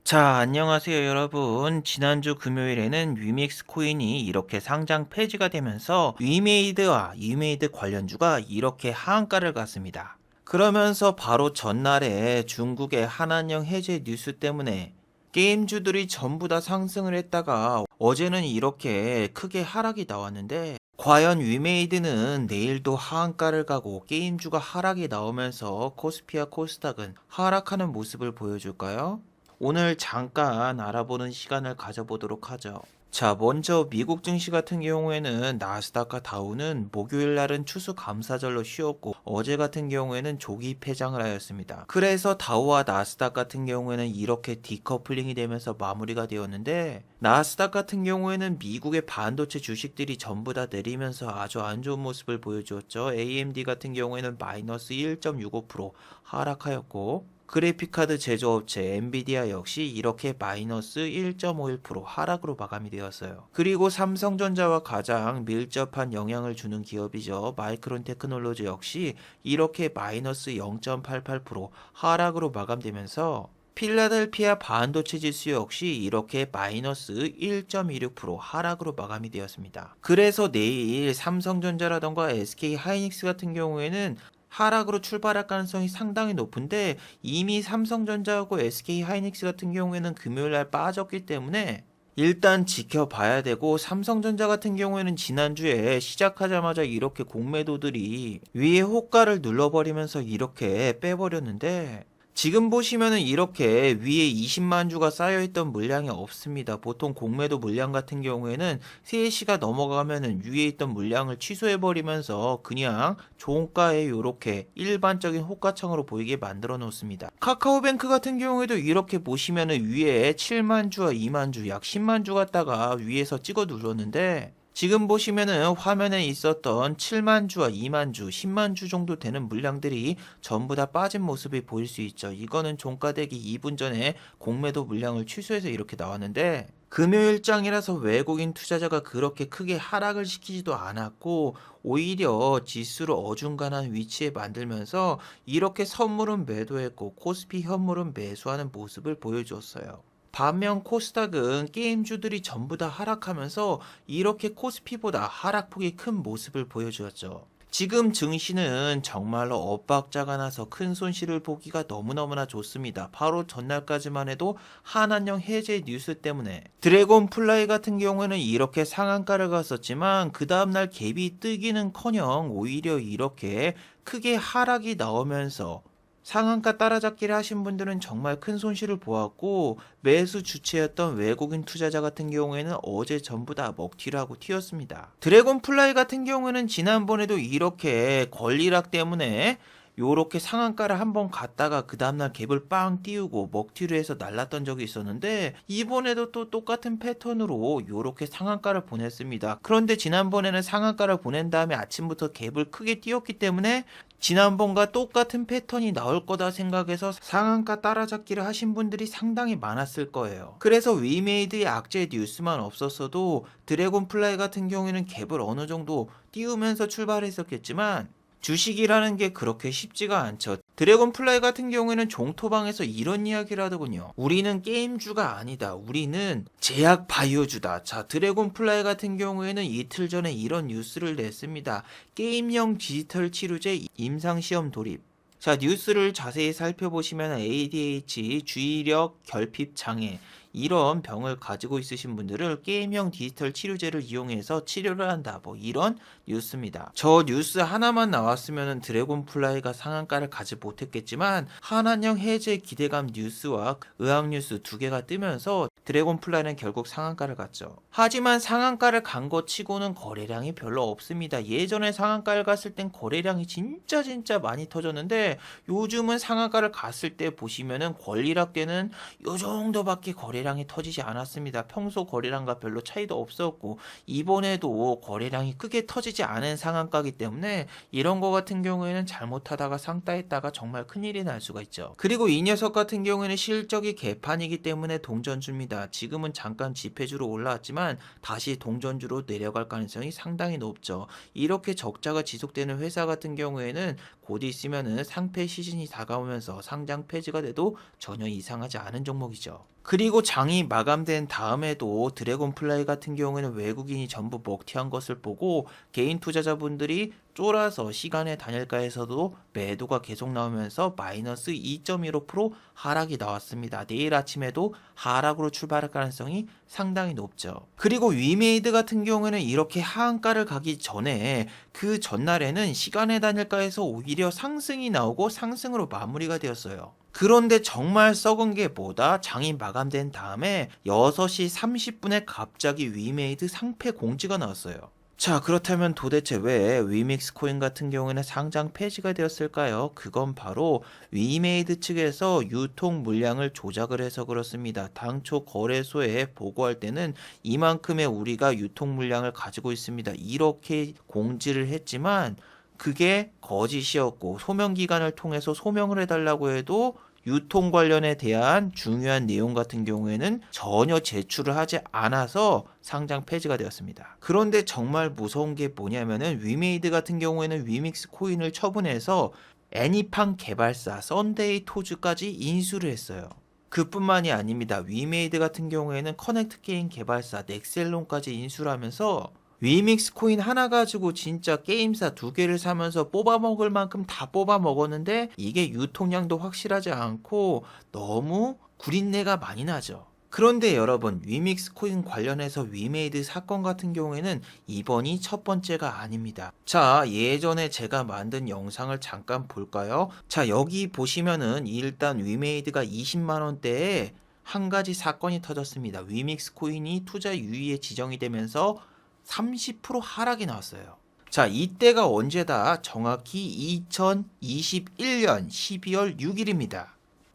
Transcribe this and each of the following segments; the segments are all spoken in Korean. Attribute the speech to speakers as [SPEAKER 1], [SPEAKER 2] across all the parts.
[SPEAKER 1] 자, 안녕하세요, 여러분. 지난주 금요일에는 위믹스 코인이 이렇게 상장 폐지가 되면서 위메이드와 위메이드 관련주가 이렇게 하한가를 갔습니다. 그러면서 바로 전날에 중국의 한한령 해제 뉴스 때문에 게임주들이 전부 다 상승을 했다가 어제는 이렇게 크게 하락이 나왔는데, 과연 위메이드는 내일도 하한가를 가고 게임주가 하락이 나오면서 코스피와 코스닥은 하락하는 모습을 보여줄까요? 오늘 잠깐 알아보는 시간을 가져보도록 하죠. 자, 먼저 미국 증시 같은 경우에는 나스닥과 다우는 목요일 날은 추수감사절로 쉬었고 어제 같은 경우에는 조기 폐장을 하였습니다. 그래서 다우와 나스닥 같은 경우에는 이렇게 디커플링이 되면서 마무리가 되었는데, 나스닥 같은 경우에는 미국의 반도체 주식들이 전부 다 내리면서 아주 안 좋은 모습을 보여주었죠. AMD 같은 경우에는 마이너스 1.65% 하락하였고, 그래픽카드 제조업체 엔비디아 역시 이렇게 마이너스 1.51% 하락으로 마감이 되었어요. 그리고 삼성전자와 가장 밀접한 영향을 주는 기업이죠. 마이크론 테크놀로지 역시 이렇게 마이너스 0.88% 하락으로 마감되면서 필라델피아 반도체 지수 역시 이렇게 마이너스 1.26% 하락으로 마감이 되었습니다. 그래서 내일 삼성전자라던가 SK 하이닉스 같은 경우에는 하락으로 출발할 가능성이 상당히 높은데, 이미 삼성전자하고 SK 하이닉스 같은 경우에는 금요일날 빠졌기 때문에 일단 지켜봐야 되고, 삼성전자 같은 경우에는 지난주에 시작하자마자 이렇게 공매도들이 위에 호가를 눌러버리면서 이렇게 빼버렸는데, 지금 보시면은 이렇게 위에 20만 주가 쌓여있던 물량이 없습니다. 보통 공매도 물량 같은 경우에는 3시가 넘어가면은 위에 있던 물량을 취소해버리면서 그냥 종가에 이렇게 일반적인 호가창으로 보이게 만들어 놓습니다. 카카오뱅크 같은 경우에도 이렇게 보시면은 위에 7만 주와 2만 주, 약 10만 주 갖다가 위에서 찍어 눌렀는데, 지금 보시면은 화면에 있었던 7만 주와 2만 주, 10만 주 정도 되는 물량들이 전부 다 빠진 모습이 보일 수 있죠. 이거는 종가되기 2분 전에 공매도 물량을 취소해서 이렇게 나왔는데, 금요일장이라서 외국인 투자자가 그렇게 크게 하락을 시키지도 않았고 오히려 지수를 어중간한 위치에 만들면서 이렇게 선물은 매도했고 코스피 현물은 매수하는 모습을 보여주었어요. 반면 코스닥은 게임주들이 전부 다 하락하면서 이렇게 코스피보다 하락폭이 큰 모습을 보여주었죠. 지금 증시는 정말로 엇박자가 나서 큰 손실을 보기가 너무너무나 좋습니다. 바로 전날까지만 해도 한한령 해제 뉴스 때문에 드래곤 플라이 같은 경우에는 이렇게 상한가를 갔었지만 그 다음날 갭이 뜨기는커녕 오히려 이렇게 크게 하락이 나오면서 상한가 따라잡기를 하신 분들은 정말 큰 손실을 보았고, 매수 주체였던 외국인 투자자 같은 경우에는 어제 전부 다 먹튀를 하고 튀었습니다. 드래곤 플라이 같은 경우에는 지난번에도 이렇게 권리락 때문에 요렇게 상한가를 한번 갔다가 그 다음날 갭을 빵 띄우고 먹튀를 해서 날랐던 적이 있었는데, 이번에도 또 똑같은 패턴으로 요렇게 상한가를 보냈습니다. 그런데 지난번에는 상한가를 보낸 다음에 아침부터 갭을 크게 띄웠기 때문에 지난번과 똑같은 패턴이 나올 거다 생각해서 상한가 따라잡기를 하신 분들이 상당히 많았을 거예요. 그래서 위메이드의 악재 뉴스만 없었어도 드래곤 플라이 같은 경우에는 갭을 어느 정도 띄우면서 출발했었겠지만, 주식이라는 게 그렇게 쉽지가 않죠. 드래곤 플라이 같은 경우에는 종토방에서 이런 이야기를 하더군요. 우리는 게임주가 아니다. 우리는 제약 바이오주다. 자, 드래곤 플라이 같은 경우에는 이틀 전에 이런 뉴스를 냈습니다. 게임형 디지털 치료제 임상시험 돌입. 자, 뉴스를 자세히 살펴보시면 ADH, 주의력 결핍 장애, 이런 병을 가지고 있으신 분들을 게임형 디지털 치료제를 이용해서 치료를 한다. 뭐 이런 뉴스입니다. 저 뉴스 하나만 나왔으면 드래곤 플라이가 상한가를 가지 못했겠지만, 한한령 해제 기대감 뉴스와 의학 뉴스 두 개가 뜨면서 드래곤 플라이는 결국 상한가를 갔죠. 하지만 상한가를 간 것 치고는 거래량이 별로 없습니다. 예전에 상한가를 갔을 땐 거래량이 진짜 많이 터졌는데, 요즘은 상한가를 갔을 때 보시면은 권리락 때는 요 정도밖에 거래량이 터지지 않았습니다. 평소 거래량과 별로 차이도 없었고, 이번에도 거래량이 크게 터지지 않은 상한가이기 때문에 이런 거 같은 경우에는 잘못하다가 상따했다가 정말 큰일이 날 수가 있죠. 그리고 이 녀석 같은 경우에는 실적이 개판이기 때문에 동전주입니다. 지금은 잠깐 지폐주로 올라왔지만 다시 동전주로 내려갈 가능성이 상당히 높죠. 이렇게 적자가 지속되는 회사 같은 경우에는 곧 있으면은 상패 시즌이 다가오면서 상장 폐지가 돼도 전혀 이상하지 않은 종목이죠. 그리고 장이 마감된 다음에도 드래곤플라이 같은 경우에는 외국인이 전부 먹튀한 것을 보고 개인 투자자분들이 쫄아서 시간의 단일가에서도 매도가 계속 나오면서 마이너스 2.15% 하락이 나왔습니다. 내일 아침에도 하락으로 출발할 가능성이 상당히 높죠. 그리고 위메이드 같은 경우에는 이렇게 하한가를 가기 전에 그 전날에는 시간의 단일가에서 오히려 상승이 나오고 상승으로 마무리가 되었어요. 그런데 정말 썩은 게 뭐다? 장이 마감된 다음에 6시 30분에 갑자기 위메이드 상패 공지가 나왔어요. 자, 그렇다면 도대체 왜 위믹스 코인 같은 경우에는 상장 폐지가 되었을까요? 그건 바로 위메이드 측에서 유통 물량을 조작을 해서 그렇습니다. 당초 거래소에 보고할 때는 이만큼의 우리가 유통 물량을 가지고 있습니다. 이렇게 공지를 했지만 그게 거짓이었고 소명 기간을 통해서 소명을 해달라고 해도 유통 관련에 대한 중요한 내용 같은 경우에는 전혀 제출을 하지 않아서 상장 폐지가 되었습니다. 그런데 정말 무서운 게 뭐냐면은 위메이드 같은 경우에는 위믹스 코인을 처분해서 애니팡 개발사 썬데이 토즈까지 인수를 했어요. 그뿐만이 아닙니다. 위메이드 같은 경우에는 커넥트 게임 개발사 넥셀론까지 인수를 하면서 위믹스 코인 하나 가지고 진짜 게임사 2개를 사면서 뽑아먹을 만큼 다 뽑아먹었는데 이게 유통량도 확실하지 않고 너무 구린내가 많이 나죠. 그런데 여러분, 위믹스 코인 관련해서 위메이드 사건 같은 경우에는 이번이 첫 번째가 아닙니다. 자, 예전에 제가 만든 영상을 잠깐 볼까요? 자, 여기 보시면은 일단 위메이드가 20만원대에 한 가지 사건이 터졌습니다. 위믹스 코인이 투자 유의에 지정이 되면서 30% 하락이 나왔어요. 자, 이때가 언제다? 정확히 2021년 12월 6일입니다.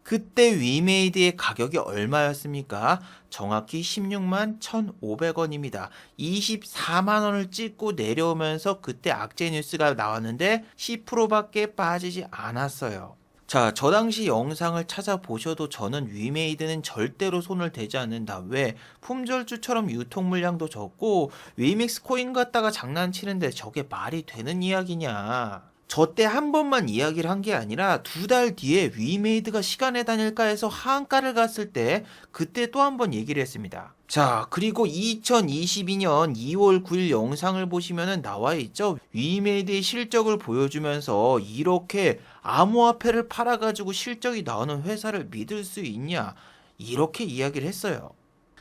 [SPEAKER 1] 그때 위메이드의 가격이 얼마였습니까? 정확히 16만 1,500원입니다. 24만 원을 찍고 내려오면서 그때 악재 뉴스가 나왔는데 10%밖에 빠지지 않았어요. 자, 저 당시 영상을 찾아보셔도 저는 위메이드는 절대로 손을 대지 않는다. 왜? 품절주처럼 유통 물량도 적고 위믹스 코인 갖다가 장난치는데 저게 말이 되는 이야기냐. 저 때 한 번만 이야기를 한 게 아니라 2달 뒤에 위메이드가 시간의 단일가에서 하한가를 갔을 때 그때 또 한 번 얘기를 했습니다. 자, 그리고 2022년 2월 9일 영상을 보시면은 나와 있죠. 위메이드의 실적을 보여주면서 이렇게 암호화폐를 팔아가지고 실적이 나오는 회사를 믿을 수 있냐? 이렇게 이야기를 했어요.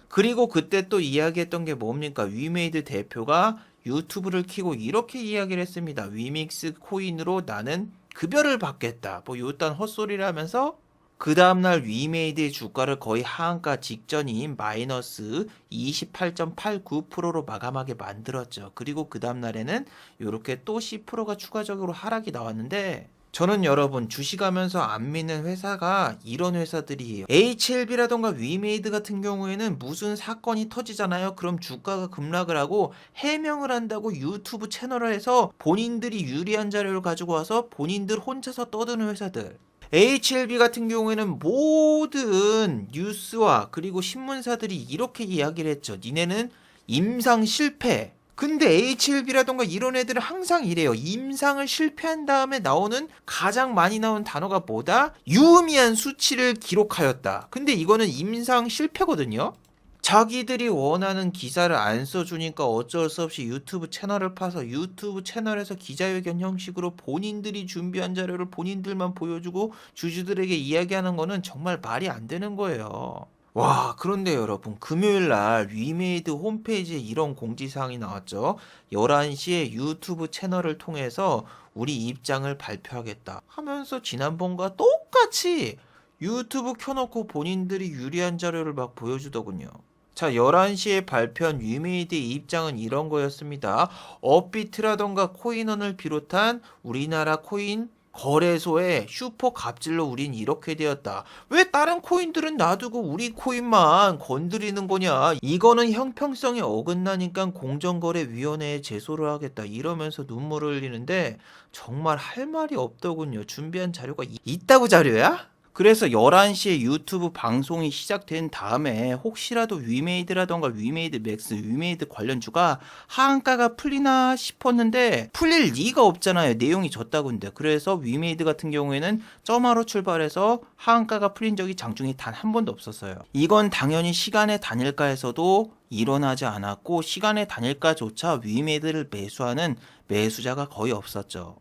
[SPEAKER 1] 그리고 그때 또 이야기했던 게 뭡니까? 위메이드 대표가 유튜브를 키고 이렇게 이야기를 했습니다. 위믹스 코인으로 나는 급여를 받겠다. 뭐 요딴 헛소리를 하면서 그 다음날 위메이드의 주가를 거의 하한가 직전인 마이너스 28.89%로 마감하게 만들었죠. 그리고 그 다음날에는 이렇게 또 10%가 추가적으로 하락이 나왔는데 저는 여러분 주식하면서 안 믿는 회사가 이런 회사들이에요. HLB라던가 위메이드 같은 경우에는 무슨 사건이 터지잖아요. 그럼 주가가 급락을 하고 해명을 한다고 유튜브 채널을 해서 본인들이 유리한 자료를 가지고 와서 본인들 혼자서 떠드는 회사들. HLB 같은 경우에는 모든 뉴스와 그리고 신문사들이 이렇게 이야기를 했죠. 니네는 임상 실패. 근데 HLB라던가 이런 애들은 항상 이래요. 임상을 실패한 다음에 나오는 가장 많이 나온 단어가 뭐다? 유의미한 수치를 기록하였다. 근데 이거는 임상 실패거든요. 자기들이 원하는 기사를 안 써주니까 어쩔 수 없이 유튜브 채널을 파서 유튜브 채널에서 기자회견 형식으로 본인들이 준비한 자료를 본인들만 보여주고 주주들에게 이야기하는 거는 정말 말이 안 되는 거예요. 와, 그런데 여러분, 금요일 날 위메이드 홈페이지에 이런 공지사항이 나왔죠. 11시에 유튜브 채널을 통해서 우리 입장을 발표하겠다 하면서 지난번과 똑같이 유튜브 켜놓고 본인들이 유리한 자료를 막 보여주더군요. 자, 11시에 발표한 위메이드의 입장은 이런 거였습니다. 업비트라던가 코인원을 비롯한 우리나라 코인 거래소에 슈퍼 갑질로 우린 이렇게 되었다. 왜 다른 코인들은 놔두고 우리 코인만 건드리는 거냐? 이거는 형평성에 어긋나니까 공정거래위원회에 제소를 하겠다. 이러면서 눈물을 흘리는데 정말 할 말이 없더군요. 준비한 자료가 있다고 자료야? 그래서 11시에 유튜브 방송이 시작된 다음에 혹시라도 위메이드라던가 위메이드 맥스, 위메이드 관련주가 하한가가 풀리나 싶었는데 풀릴 리가 없잖아요. 내용이 졌다고인데. 그래서 위메이드 같은 경우에는 점화로 출발해서 하한가가 풀린 적이 장중에 단 한 번도 없었어요. 이건 당연히 시간의 단일가에서도 일어나지 않았고 시간의 단일가조차 위메이드를 매수하는 매수자가 거의 없었죠.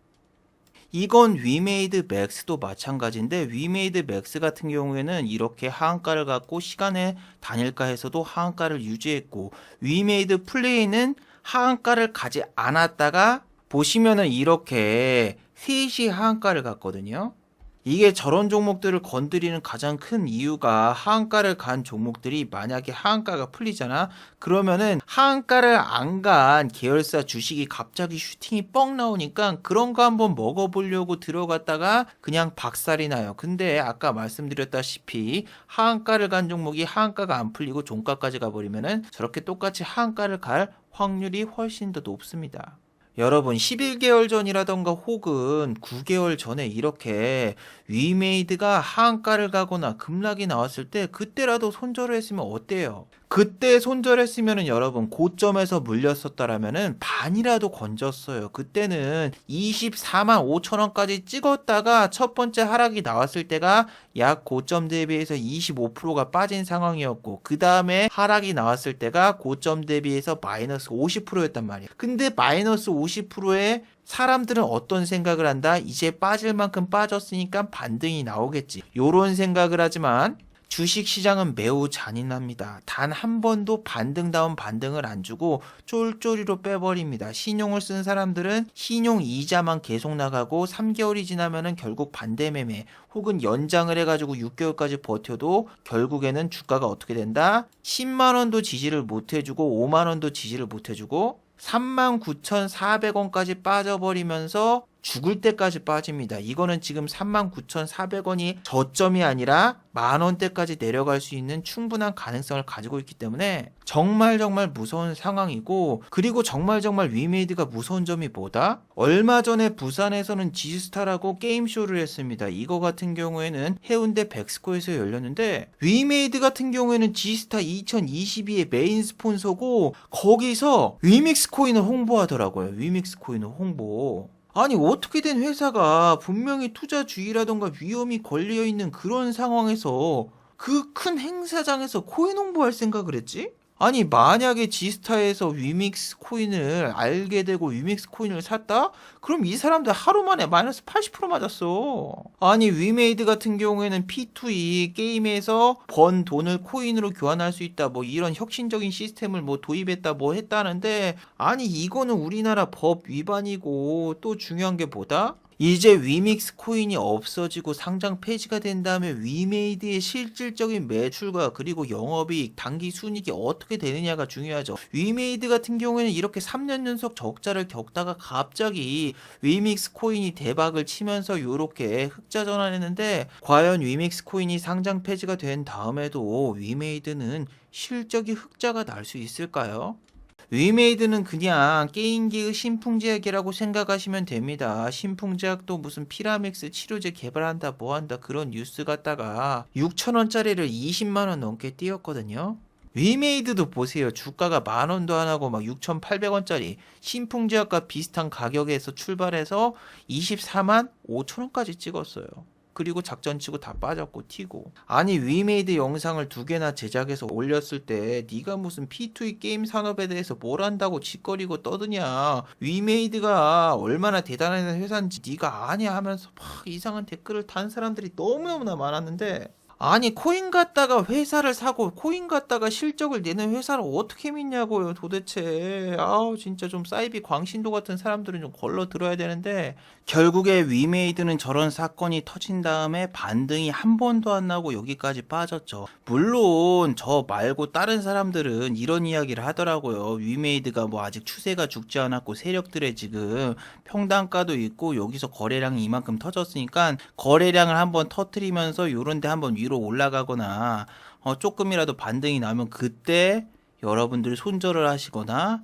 [SPEAKER 1] 이건 위메이드 맥스도 마찬가지인데 위메이드 맥스 같은 경우에는 이렇게 하한가를 갖고 시간의 단일가에서도 하한가를 유지했고 위메이드 플레이는 하한가를 가지 않았다가 보시면은 이렇게 셋이 하한가를 갔거든요. 이게 저런 종목들을 건드리는 가장 큰 이유가 하한가를 간 종목들이 만약에 하한가가 풀리잖아. 그러면은 하한가를 안 간 계열사 주식이 갑자기 슈팅이 뻥 나오니까 그런 거 한번 먹어보려고 들어갔다가 그냥 박살이 나요. 근데 아까 말씀드렸다시피 하한가를 간 종목이 하한가가 안 풀리고 종가까지 가버리면은 저렇게 똑같이 하한가를 갈 확률이 훨씬 더 높습니다. 여러분 11개월 전이라던가 혹은 9개월 전에 이렇게 위메이드가 하한가를 가거나 급락이 나왔을 때 그때라도 손절을 했으면 어때요? 그때 손절했으면은 여러분 고점에서 물렸었다라면은 반이라도 건졌어요. 그때는 24만 5천 원까지 찍었다가 첫 번째 하락이 나왔을 때가 약 고점 대비해서 25%가 빠진 상황이었고 그 다음에 하락이 나왔을 때가 고점 대비해서 마이너스 50%였단 말이에요. 근데 마이너스 50%에 사람들은 어떤 생각을 한다? 이제 빠질 만큼 빠졌으니까 반등이 나오겠지. 요런 생각을 하지만 주식시장은 매우 잔인합니다. 단 한 번도 반등다운 반등을 안 주고 쫄쫄이로 빼버립니다. 신용을 쓴 사람들은 신용 이자만 계속 나가고 3개월이 지나면은 결국 반대 매매 혹은 연장을 해가지고 6개월까지 버텨도 결국에는 주가가 어떻게 된다? 10만원도 지지를 못해주고 5만원도 지지를 못해주고 39,400원까지 빠져버리면서 죽을 때까지 빠집니다. 이거는 지금 39,400원이 저점이 아니라 만원대까지 내려갈 수 있는 충분한 가능성을 가지고 있기 때문에 정말 무서운 상황이고 그리고 정말 위메이드가 무서운 점이 뭐다? 얼마 전에 부산에서는 지스타라고 게임쇼를 했습니다. 이거 같은 경우에는 해운대 백스코에서 열렸는데 위메이드 같은 경우에는 지스타 2022의 메인 스폰서고 거기서 위믹스 코인을 홍보하더라고요. 위믹스 코인을 홍보. 아니 어떻게 된 회사가 분명히 투자주의라던가 위험이 걸려있는 그런 상황에서 그 큰 행사장에서 코인 홍보할 생각을 했지? 아니 만약에 지스타에서 위믹스 코인을 알게 되고 위믹스 코인을 샀다? 그럼 이 사람들 하루 만에 마이너스 80% 맞았어. 아니 위메이드 같은 경우에는 P2E 게임에서 번 돈을 코인으로 교환할 수 있다 뭐 이런 혁신적인 시스템을 뭐 도입했다 뭐 했다는데 아니 이거는 우리나라 법 위반이고 또 중요한 게 뭐다? 이제 위믹스 코인이 없어지고 상장 폐지가 된 다음에 위메이드의 실질적인 매출과 그리고 영업이익, 단기 순이익이 어떻게 되느냐가 중요하죠. 위메이드 같은 경우에는 이렇게 3년 연속 적자를 겪다가 갑자기 위믹스 코인이 대박을 치면서 이렇게 흑자 전환했는데 과연 위믹스 코인이 상장 폐지가 된 다음에도 위메이드는 실적이 흑자가 날 수 있을까요? 위메이드는 그냥 게임기의 신풍제약이라고 생각하시면 됩니다. 신풍제약도 무슨 피라믹스 치료제 개발한다 뭐한다 그런 뉴스 갖다가 6,000원짜리를 20만원 넘게 띄웠거든요. 위메이드도 보세요. 주가가 만원도 안 하고 막 6,800원짜리 신풍제약과 비슷한 가격에서 출발해서 24만 5천원까지 찍었어요. 그리고 작전치고 다 빠졌고 튀고 아니 위메이드 영상을 2개나 제작해서 올렸을 때 네가 무슨 P2E 게임 산업에 대해서 뭘 안다고 짓거리고 떠드냐 위메이드가 얼마나 대단한 회사인지 네가 아냐 하면서 막 이상한 댓글을 단 사람들이 너무너무나 많았는데 아니 코인 갖다가 회사를 사고 코인 갖다가 실적을 내는 회사를 어떻게 믿냐고요 도대체. 아우 진짜 좀 사이비 광신도 같은 사람들은 좀 걸러 들어야 되는데 결국에 위메이드는 저런 사건이 터진 다음에 반등이 한 번도 안 나고 여기까지 빠졌죠. 물론 저 말고 다른 사람들은 이런 이야기를 하더라고요. 위메이드가 뭐 아직 추세가 죽지 않았고 세력들의 지금 평단가도 있고 여기서 거래량이 이만큼 터졌으니까 거래량을 한번 터트리면서 요런데 한번 위로 올라가거나 조금이라도 반등이 나면 그때 여러분들이 손절을 하시거나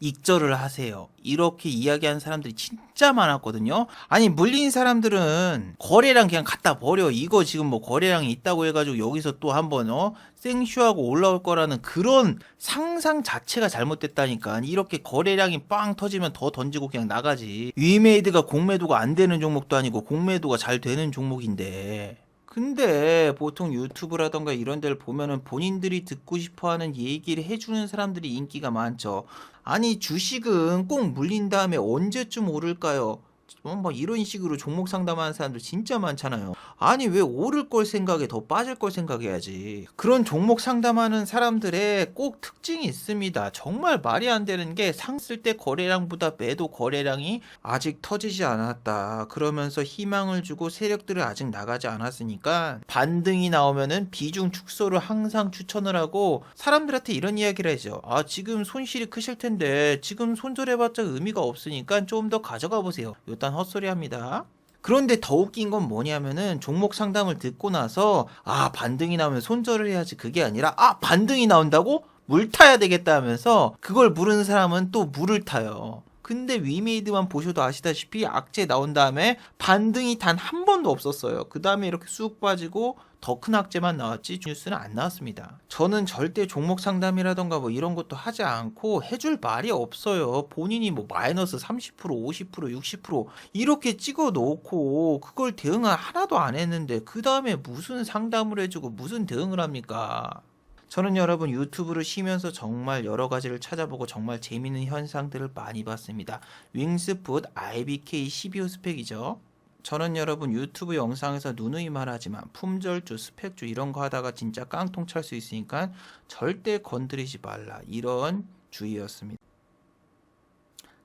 [SPEAKER 1] 익절을 하세요. 이렇게 이야기하는 사람들이 진짜 많았거든요. 아니 물린 사람들은 거래량 그냥 갖다 버려. 이거 지금 뭐 거래량이 있다고 해가지고 여기서 또 한번 생쇼하고 올라올 거라는 그런 상상 자체가 잘못됐다니까. 이렇게 거래량이 빵 터지면 더 던지고 그냥 나가지. 위메이드가 공매도가 안 되는 종목도 아니고 공매도가 잘 되는 종목인데. 근데 보통 유튜브라던가 이런 데를 보면은 본인들이 듣고 싶어하는 얘기를 해주는 사람들이 인기가 많죠. 아니 주식은 꼭 물린 다음에 언제쯤 오를까요? 뭐 이런 식으로 종목 상담하는 사람들 진짜 많잖아요. 아니 왜 오를 걸 생각해 더 빠질 걸 생각해야지. 그런 종목 상담하는 사람들의 꼭 특징이 있습니다. 정말 말이 안 되는 게 상승 때 거래량보다 매도 거래량이 아직 터지지 않았다. 그러면서 희망을 주고 세력들을 아직 나가지 않았으니까 반등이 나오면은 비중 축소를 항상 추천을 하고 사람들한테 이런 이야기를 하죠. 아 지금 손실이 크실 텐데 지금 손절해봤자 의미가 없으니까 좀 더 가져가 보세요. 요딴 헛소리 합니다. 그런데 더 웃긴 건 뭐냐면은 종목 상담을 듣고 나서 아 반등이 나오면 손절을 해야지 그게 아니라 아 반등이 나온다고? 물 타야 되겠다 하면서 그걸 모르는 사람은 또 물을 타요. 근데 위메이드만 보셔도 아시다시피 악재 나온 다음에 반등이 단 한 번도 없었어요. 그 다음에 이렇게 쑥 빠지고 더 큰 악재만 나왔지 뉴스는 안 나왔습니다. 저는 절대 종목 상담이라던가 뭐 이런 것도 하지 않고 해줄 말이 없어요. 본인이 뭐 마이너스 30%, 50%, 60% 이렇게 찍어 놓고 그걸 대응을 하나도 안 했는데 그 다음에 무슨 상담을 해주고 무슨 대응을 합니까? 저는 여러분 유튜브를 쉬면서 정말 여러 가지를 찾아보고 정말 재밌는 현상들을 많이 봤습니다. 윙스풋 IBK 12호 스펙이죠. 저는 여러분 유튜브 영상에서 누누이 말하지만 품절주, 스펙주 이런 거 하다가 진짜 깡통 찰 수 있으니까 절대 건드리지 말라 이런 주의였습니다.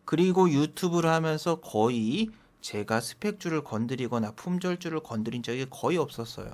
[SPEAKER 1] 그리고 유튜브를 하면서 거의 제가 스펙주를 건드리거나 품절주를 건드린 적이 거의 없었어요.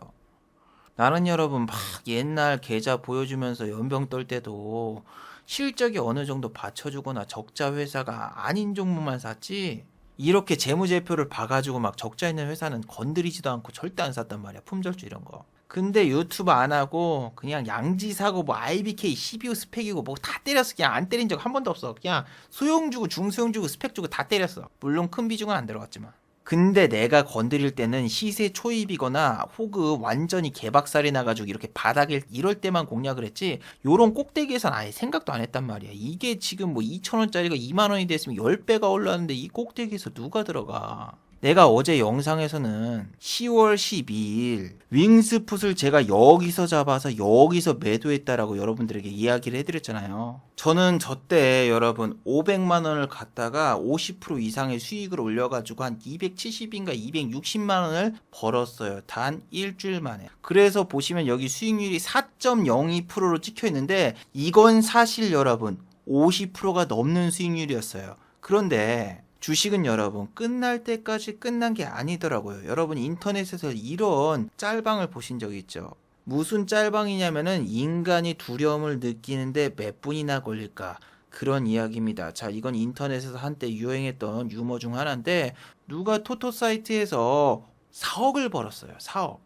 [SPEAKER 1] 나는 여러분 막 옛날 계좌 보여주면서 연병 떨 때도 실적이 어느 정도 받쳐주거나 적자 회사가 아닌 종목만 샀지 이렇게 재무제표를 봐가지고 막 적자 있는 회사는 건드리지도 않고 절대 안 샀단 말이야. 품절주 이런 거. 근데 유튜브 안 하고 그냥 양지 사고 뭐 IBK 12호 스펙이고 뭐 다 때렸어. 그냥 안 때린 적 한 번도 없어. 그냥 소형 주고 중소형 주고 스펙 주고 다 때렸어. 물론 큰 비중은 안 들어갔지만. 근데 내가 건드릴 때는 시세 초입이거나 혹은 완전히 개박살이 나가지고 이렇게 바닥에 이럴 때만 공략을 했지 요런 꼭대기에선 아예 생각도 안 했단 말이야. 이게 지금 뭐 2,000원짜리가 2만원이 됐으면 10배가 올랐는데 이 꼭대기에서 누가 들어가. 내가 어제 영상에서는 10월 12일 윙스풋을 제가 여기서 잡아서 여기서 매도했다라고 여러분들에게 이야기를 해드렸잖아요. 저는 저때 여러분 500만 원을 갖다가 50% 이상의 수익을 올려가지고 한 270인가 260만 원을 벌었어요. 단 일주일 만에. 그래서 보시면 여기 수익률이 4.02%로 찍혀 있는데 이건 사실 여러분 50%가 넘는 수익률이었어요. 그런데 주식은 여러분 끝날 때까지 끝난 게 아니더라고요. 여러분 인터넷에서 이런 짤방을 보신 적 있죠? 무슨 짤방이냐면은 인간이 두려움을 느끼는데 몇 분이나 걸릴까? 그런 이야기입니다. 자, 이건 인터넷에서 한때 유행했던 유머 중 하나인데 누가 토토 사이트에서 4억을 벌었어요. 4억.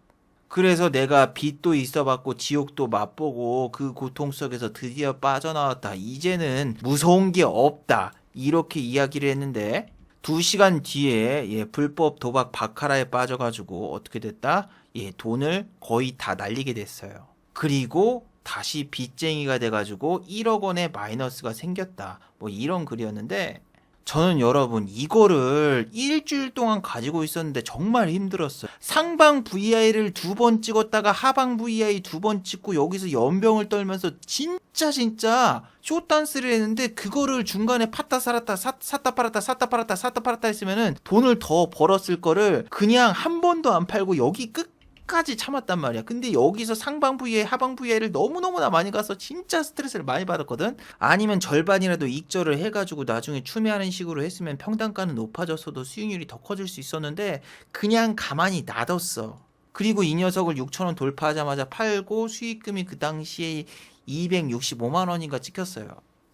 [SPEAKER 1] 그래서 내가 빚도 있어봤고 지옥도 맛보고 그 고통 속에서 드디어 빠져나왔다. 이제는 무서운 게 없다. 이렇게 이야기를 했는데 2시간 뒤에 불법 도박 바카라에 빠져가지고 어떻게 됐다? 돈을 거의 다 날리게 됐어요. 그리고 다시 빚쟁이가 돼가지고 1억 원의 마이너스가 생겼다. 뭐 이런 글이었는데 저는 여러분 이거를 일주일 동안 가지고 있었는데 정말 힘들었어요. 상방 VI를 2번 찍었다가 하방 VI 2번 찍고 여기서 연병을 떨면서 진짜 쇼단스를 했는데 그거를 중간에 팠다 살았다 샀다 팔았다 샀다 팔았다 샀다 팔았다 했으면은 돈을 더 벌었을 거를 그냥 한 번도 안 팔고 여기 끝까지 참았단 말이야. 근데 여기서 상방 VI 하방 VI를 너무너무나 많이 가서 진짜 스트레스를 많이 받았거든. 아니면 절반이라도 익절을 해가지고 나중에 추매하는 식으로 했으면 평단가는 높아졌어도 수익률이 더 커질 수 있었는데 그냥 가만히 놔뒀어. 그리고 이 녀석을 6,000원 돌파하자마자 팔고 수익금이 그 당시에 265만 원인가 찍혔어요.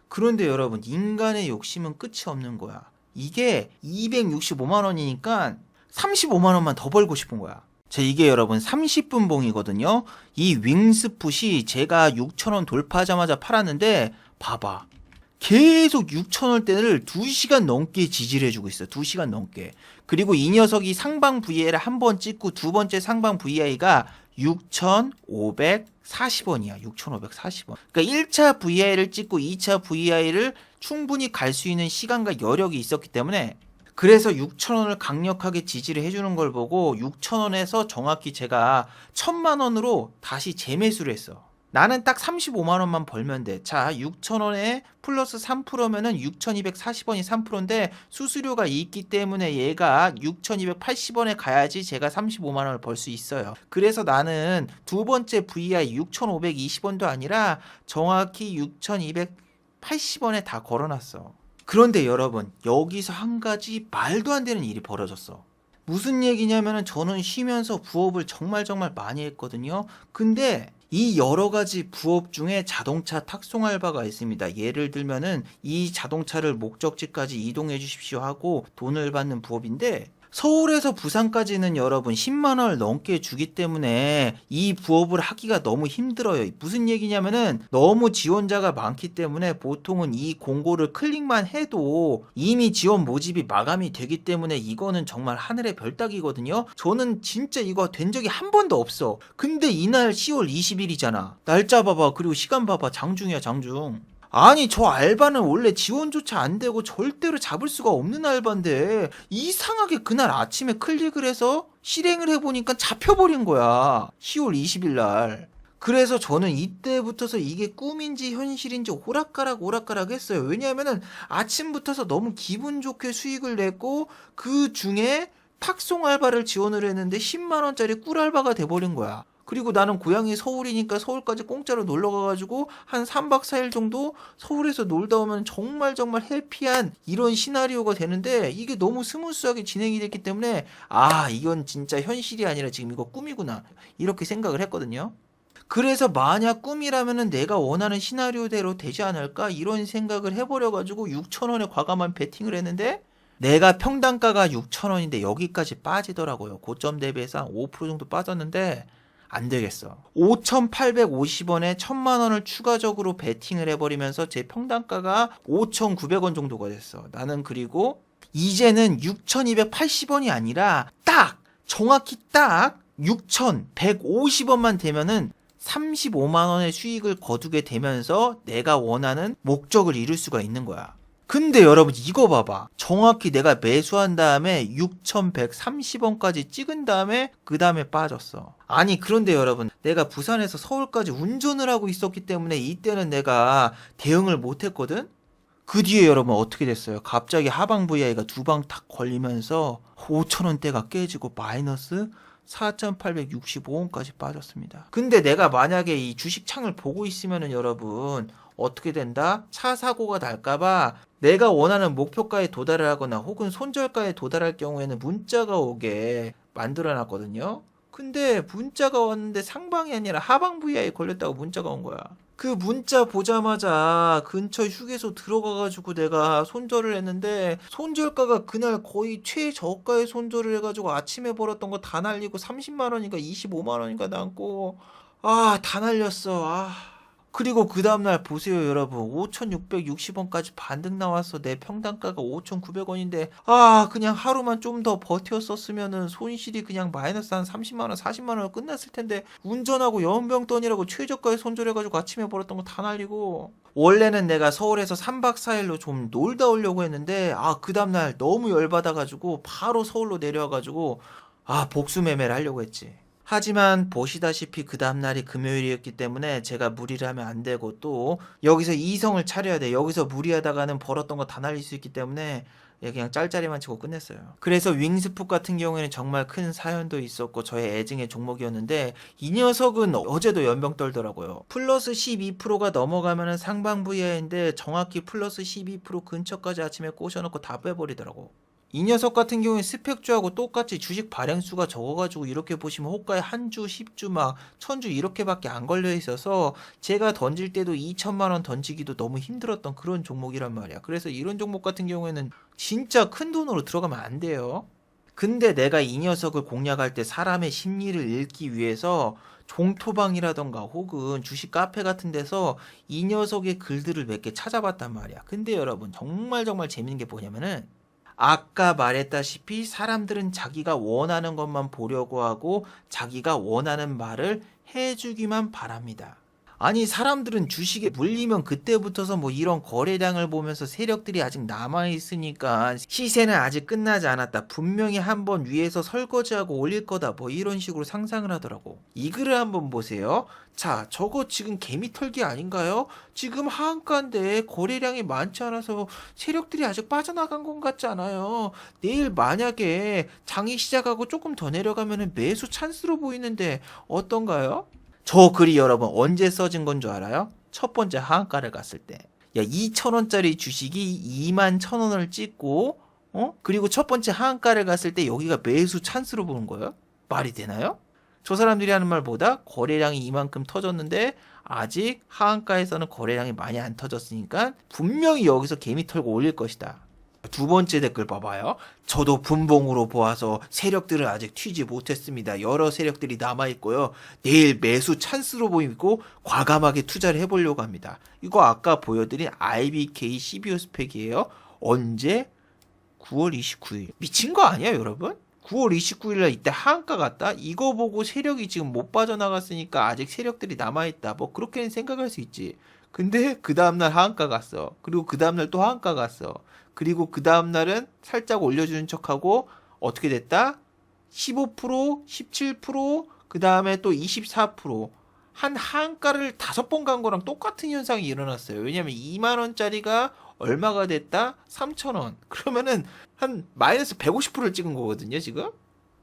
[SPEAKER 1] 그런데 여러분 인간의 욕심은 끝이 없는 거야. 이게 265만 원이니까 35만 원만 더 벌고 싶은 거야. 자, 이게 여러분 30분 봉이거든요. 이 윙스풋이 제가 6,000원 돌파하자마자 팔았는데 봐봐. 계속 6,000원대를 2시간 넘게 지지를 해주고 있어. 2시간 넘게. 그리고 이 녀석이 상방 VI를 한 번 찍고 두 번째 상방 VI가 6,540원이야. 6,540원. 그러니까 1차 VI를 찍고 2차 VI를 충분히 갈 수 있는 시간과 여력이 있었기 때문에, 그래서 6,000원을 강력하게 지지를 해주는 걸 보고 6,000원에서 정확히 제가 1,000만 원으로 다시 재매수를 했어. 나는 딱 35만 원만 벌면 돼. 자, 6,000원에 플러스 3%면은 6,240원이 3%인데 수수료가 있기 때문에 얘가 6,280원에 가야지 제가 35만 원을 벌 수 있어요. 그래서 나는 두 번째 VI 6,520원도 아니라 정확히 6,280원에 다 걸어놨어. 그런데 여러분, 여기서 한 가지 말도 안 되는 일이 벌어졌어. 무슨 얘기냐면은 저는 쉬면서 부업을 정말 많이 했거든요. 근데 이 여러 가지 부업 중에 자동차 탁송 알바가 있습니다. 예를 들면은 이 자동차를 목적지까지 이동해 주십시오 하고 돈을 받는 부업인데, 서울에서 부산까지는 여러분 10만 원을 넘게 주기 때문에 이 부업을 하기가 너무 힘들어요. 무슨 얘기냐면은 너무 지원자가 많기 때문에 보통은 이 공고를 클릭만 해도 이미 지원 모집이 마감이 되기 때문에 이거는 정말 하늘의 별 따기거든요. 저는 진짜 이거 된 적이 한 번도 없어. 근데 이날 10월 20일이잖아. 날짜 봐봐. 그리고 시간 봐봐. 장중이야, 장중. 아니, 저 알바는 원래 지원조차 안 되고 절대로 잡을 수가 없는 알바인데 이상하게 그날 아침에 클릭을 해서 실행을 해보니까 잡혀버린 거야. 10월 20일 날. 그래서 저는 이때부터서 이게 꿈인지 현실인지 오락가락 했어요. 왜냐하면은 아침부터서 너무 기분 좋게 수익을 냈고 그 중에 탁송 알바를 지원을 했는데 10만 원짜리 꿀 알바가 돼버린 거야. 그리고 나는 고향이 서울이니까 서울까지 공짜로 놀러 가가지고 한 3박 4일 정도 서울에서 놀다 오면 정말 해피한 이런 시나리오가 되는데, 이게 너무 스무스하게 진행이 됐기 때문에 이건 진짜 현실이 아니라 지금 이거 꿈이구나 이렇게 생각을 했거든요. 그래서 만약 꿈이라면은 내가 원하는 시나리오대로 되지 않을까 이런 생각을 해버려가지고 6,000원에 과감한 베팅을 했는데, 내가 평단가가 6,000원인데 여기까지 빠지더라고요. 고점 대비해서 한 5% 정도 빠졌는데 안 되겠어. 5,850원에 1,000만 원을 추가적으로 베팅을 해버리면서 제 평단가가 5,900원 정도가 됐어. 나는 그리고 이제는 6,280원이 아니라 정확히 딱 6,150원만 되면은 35만 원의 수익을 거두게 되면서 내가 원하는 목적을 이룰 수가 있는 거야. 근데 여러분 이거 봐봐. 정확히 내가 매수한 다음에 6,130원까지 찍은 다음에 그 다음에 빠졌어. 아니 그런데 여러분, 내가 부산에서 서울까지 운전을 하고 있었기 때문에 이때는 내가 대응을 못했거든. 그 뒤에 여러분 어떻게 됐어요? 갑자기 하방 VI가 두 방 탁 걸리면서 5,000원대가 깨지고 마이너스 4,865원까지 빠졌습니다. 근데 내가 만약에 이 주식창을 보고 있으면은 여러분 어떻게 된다? 차 사고가 날까봐 내가 원하는 목표가에 도달을 하거나 혹은 손절가에 도달할 경우에는 문자가 오게 만들어 놨거든요. 근데 문자가 왔는데 상방이 아니라 하방 VI에 걸렸다고 문자가 온 거야. 그 문자 보자마자 근처 휴게소 들어가가지고 내가 손절을 했는데, 손절가가 그날 거의 최저가에 손절을 해가지고 아침에 벌었던 거 다 날리고 30만 원인가 25만 원인가 남고 다 날렸어. 그리고 그 다음날 보세요 여러분, 5,660원까지 반등 나왔어. 내 평단가가 5,900원인데 그냥 하루만 좀 더 버텼었으면은 손실이 그냥 마이너스 한 30만원 40만원으로 끝났을 텐데, 운전하고 연병 떠니라고 최저가에 손절해가지고 아침에 벌었던 거 다 날리고. 원래는 내가 서울에서 3박 4일로 좀 놀다 오려고 했는데 그 다음날 너무 열받아가지고 바로 서울로 내려와가지고 복수 매매를 하려고 했지. 하지만 보시다시피 그 다음날이 금요일이었기 때문에 제가 무리를 하면 안 되고, 또 여기서 이성을 차려야 돼. 여기서 무리하다가는 벌었던 거 다 날릴 수 있기 때문에 그냥 짤짤이만 치고 끝냈어요. 그래서 윙스풋 같은 경우에는 정말 큰 사연도 있었고 저의 애증의 종목이었는데, 이 녀석은 어제도 연병 떨더라고요. 플러스 12%가 넘어가면은 상방 VI인데 정확히 플러스 12% 근처까지 아침에 꼬셔놓고 다 빼버리더라고. 이 녀석 같은 경우에 스펙주하고 똑같이 주식 발행수가 적어가지고 이렇게 보시면 호가에 한 주, 10주, 막 1,000주 이렇게밖에 안 걸려 있어서 제가 던질 때도 2천만 원 던지기도 너무 힘들었던 그런 종목이란 말이야. 그래서 이런 종목 같은 경우에는 진짜 큰 돈으로 들어가면 안 돼요. 근데 내가 이 녀석을 공략할 때 사람의 심리를 읽기 위해서 종토방이라던가 혹은 주식 카페 같은 데서 이 녀석의 글들을 몇 개 찾아봤단 말이야. 근데 여러분 정말 정말 재밌는 게 뭐냐면은 아까 말했다시피 사람들은 자기가 원하는 것만 보려고 하고 자기가 원하는 말을 해주기만 바랍니다. 아니 사람들은 주식에 물리면 그때부터서 뭐 이런 거래량을 보면서 세력들이 아직 남아있으니까 시세는 아직 끝나지 않았다. 분명히 한번 위에서 설거지하고 올릴 거다. 뭐 이런 식으로 상상을 하더라고. 이 글을 한번 보세요. 자, 저거 지금 개미 털기 아닌가요? 지금 하한가인데 거래량이 많지 않아서 세력들이 아직 빠져나간 것 같지 않아요. 내일 만약에 장이 시작하고 조금 더 내려가면 매수 찬스로 보이는데 어떤가요? 저 글이 여러분 언제 써진 건 줄 알아요? 첫 번째 하한가를 갔을 때. 야, 2,000원짜리 주식이 21,000원을 찍고, 그리고 첫 번째 하한가를 갔을 때 여기가 매수 찬스로 보는 거예요? 말이 되나요? 저 사람들이 하는 말보다 거래량이 이만큼 터졌는데 아직 하한가에서는 거래량이 많이 안 터졌으니까 분명히 여기서 개미 털고 올릴 것이다. 두 번째 댓글 봐봐요. 저도 분봉으로 보아서 세력들은 아직 튀지 못했습니다. 여러 세력들이 남아있고요. 내일 매수 찬스로 보이고 과감하게 투자를 해보려고 합니다. 이거 아까 보여드린 IBK CBO 스펙이에요. 언제? 9월 29일. 미친 거 아니야 여러분? 9월 29일날 이때 하한가 갔다? 이거 보고 세력이 지금 못 빠져나갔으니까 아직 세력들이 남아있다. 뭐 그렇게는 생각할 수 있지. 근데 그 다음날 하한가 갔어. 그리고 그 다음날 또 하한가 갔어. 그리고 그 다음날은 살짝 올려주는 척하고 어떻게 됐다? 15%, 17%, 그 다음에 또 24%. 한 하한가를 5번 간 거랑 똑같은 현상이 일어났어요. 왜냐면 2만원짜리가 얼마가 됐다? 3,000원. 그러면은 한 마이너스 150%를 찍은 거거든요, 지금?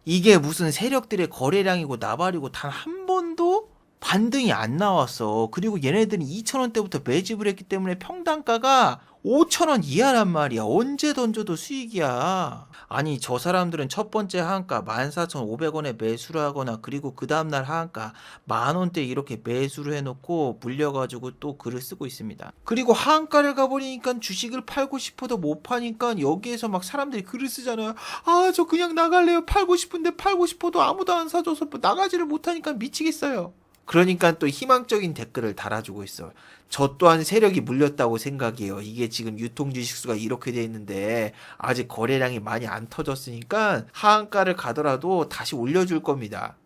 [SPEAKER 1] 이게 무슨 세력들의 거래량이고 나발이고 단 한 번도 반등이 안 나왔어. 그리고 얘네들은 2,000원대부터 매집을 했기 때문에 평단가가 5,000원 이하란 말이야. 언제 던져도 수익이야. 아니 저 사람들은 첫 번째 하한가 14,500원에 매수를 하거나 그리고 그 다음날 하한가 10,000원대 이렇게 매수를 해놓고 물려가지고 또 글을 쓰고 있습니다. 그리고 하한가를 가버리니까 주식을 팔고 싶어도 못 파니까 여기에서 막 사람들이 글을 쓰잖아요. 아 저 그냥 나갈래요. 팔고 싶은데 팔고 싶어도 아무도 안 사줘서 나가지를 못하니까 미치겠어요. 그러니까 또 희망적인 댓글을 달아주고 있어. 저 또한 세력이 물렸다고 생각해요. 이게 지금 유통 주식수가 이렇게 돼 있는데 아직 거래량이 많이 안 터졌으니까 하한가를 가더라도 다시 올려줄 겁니다.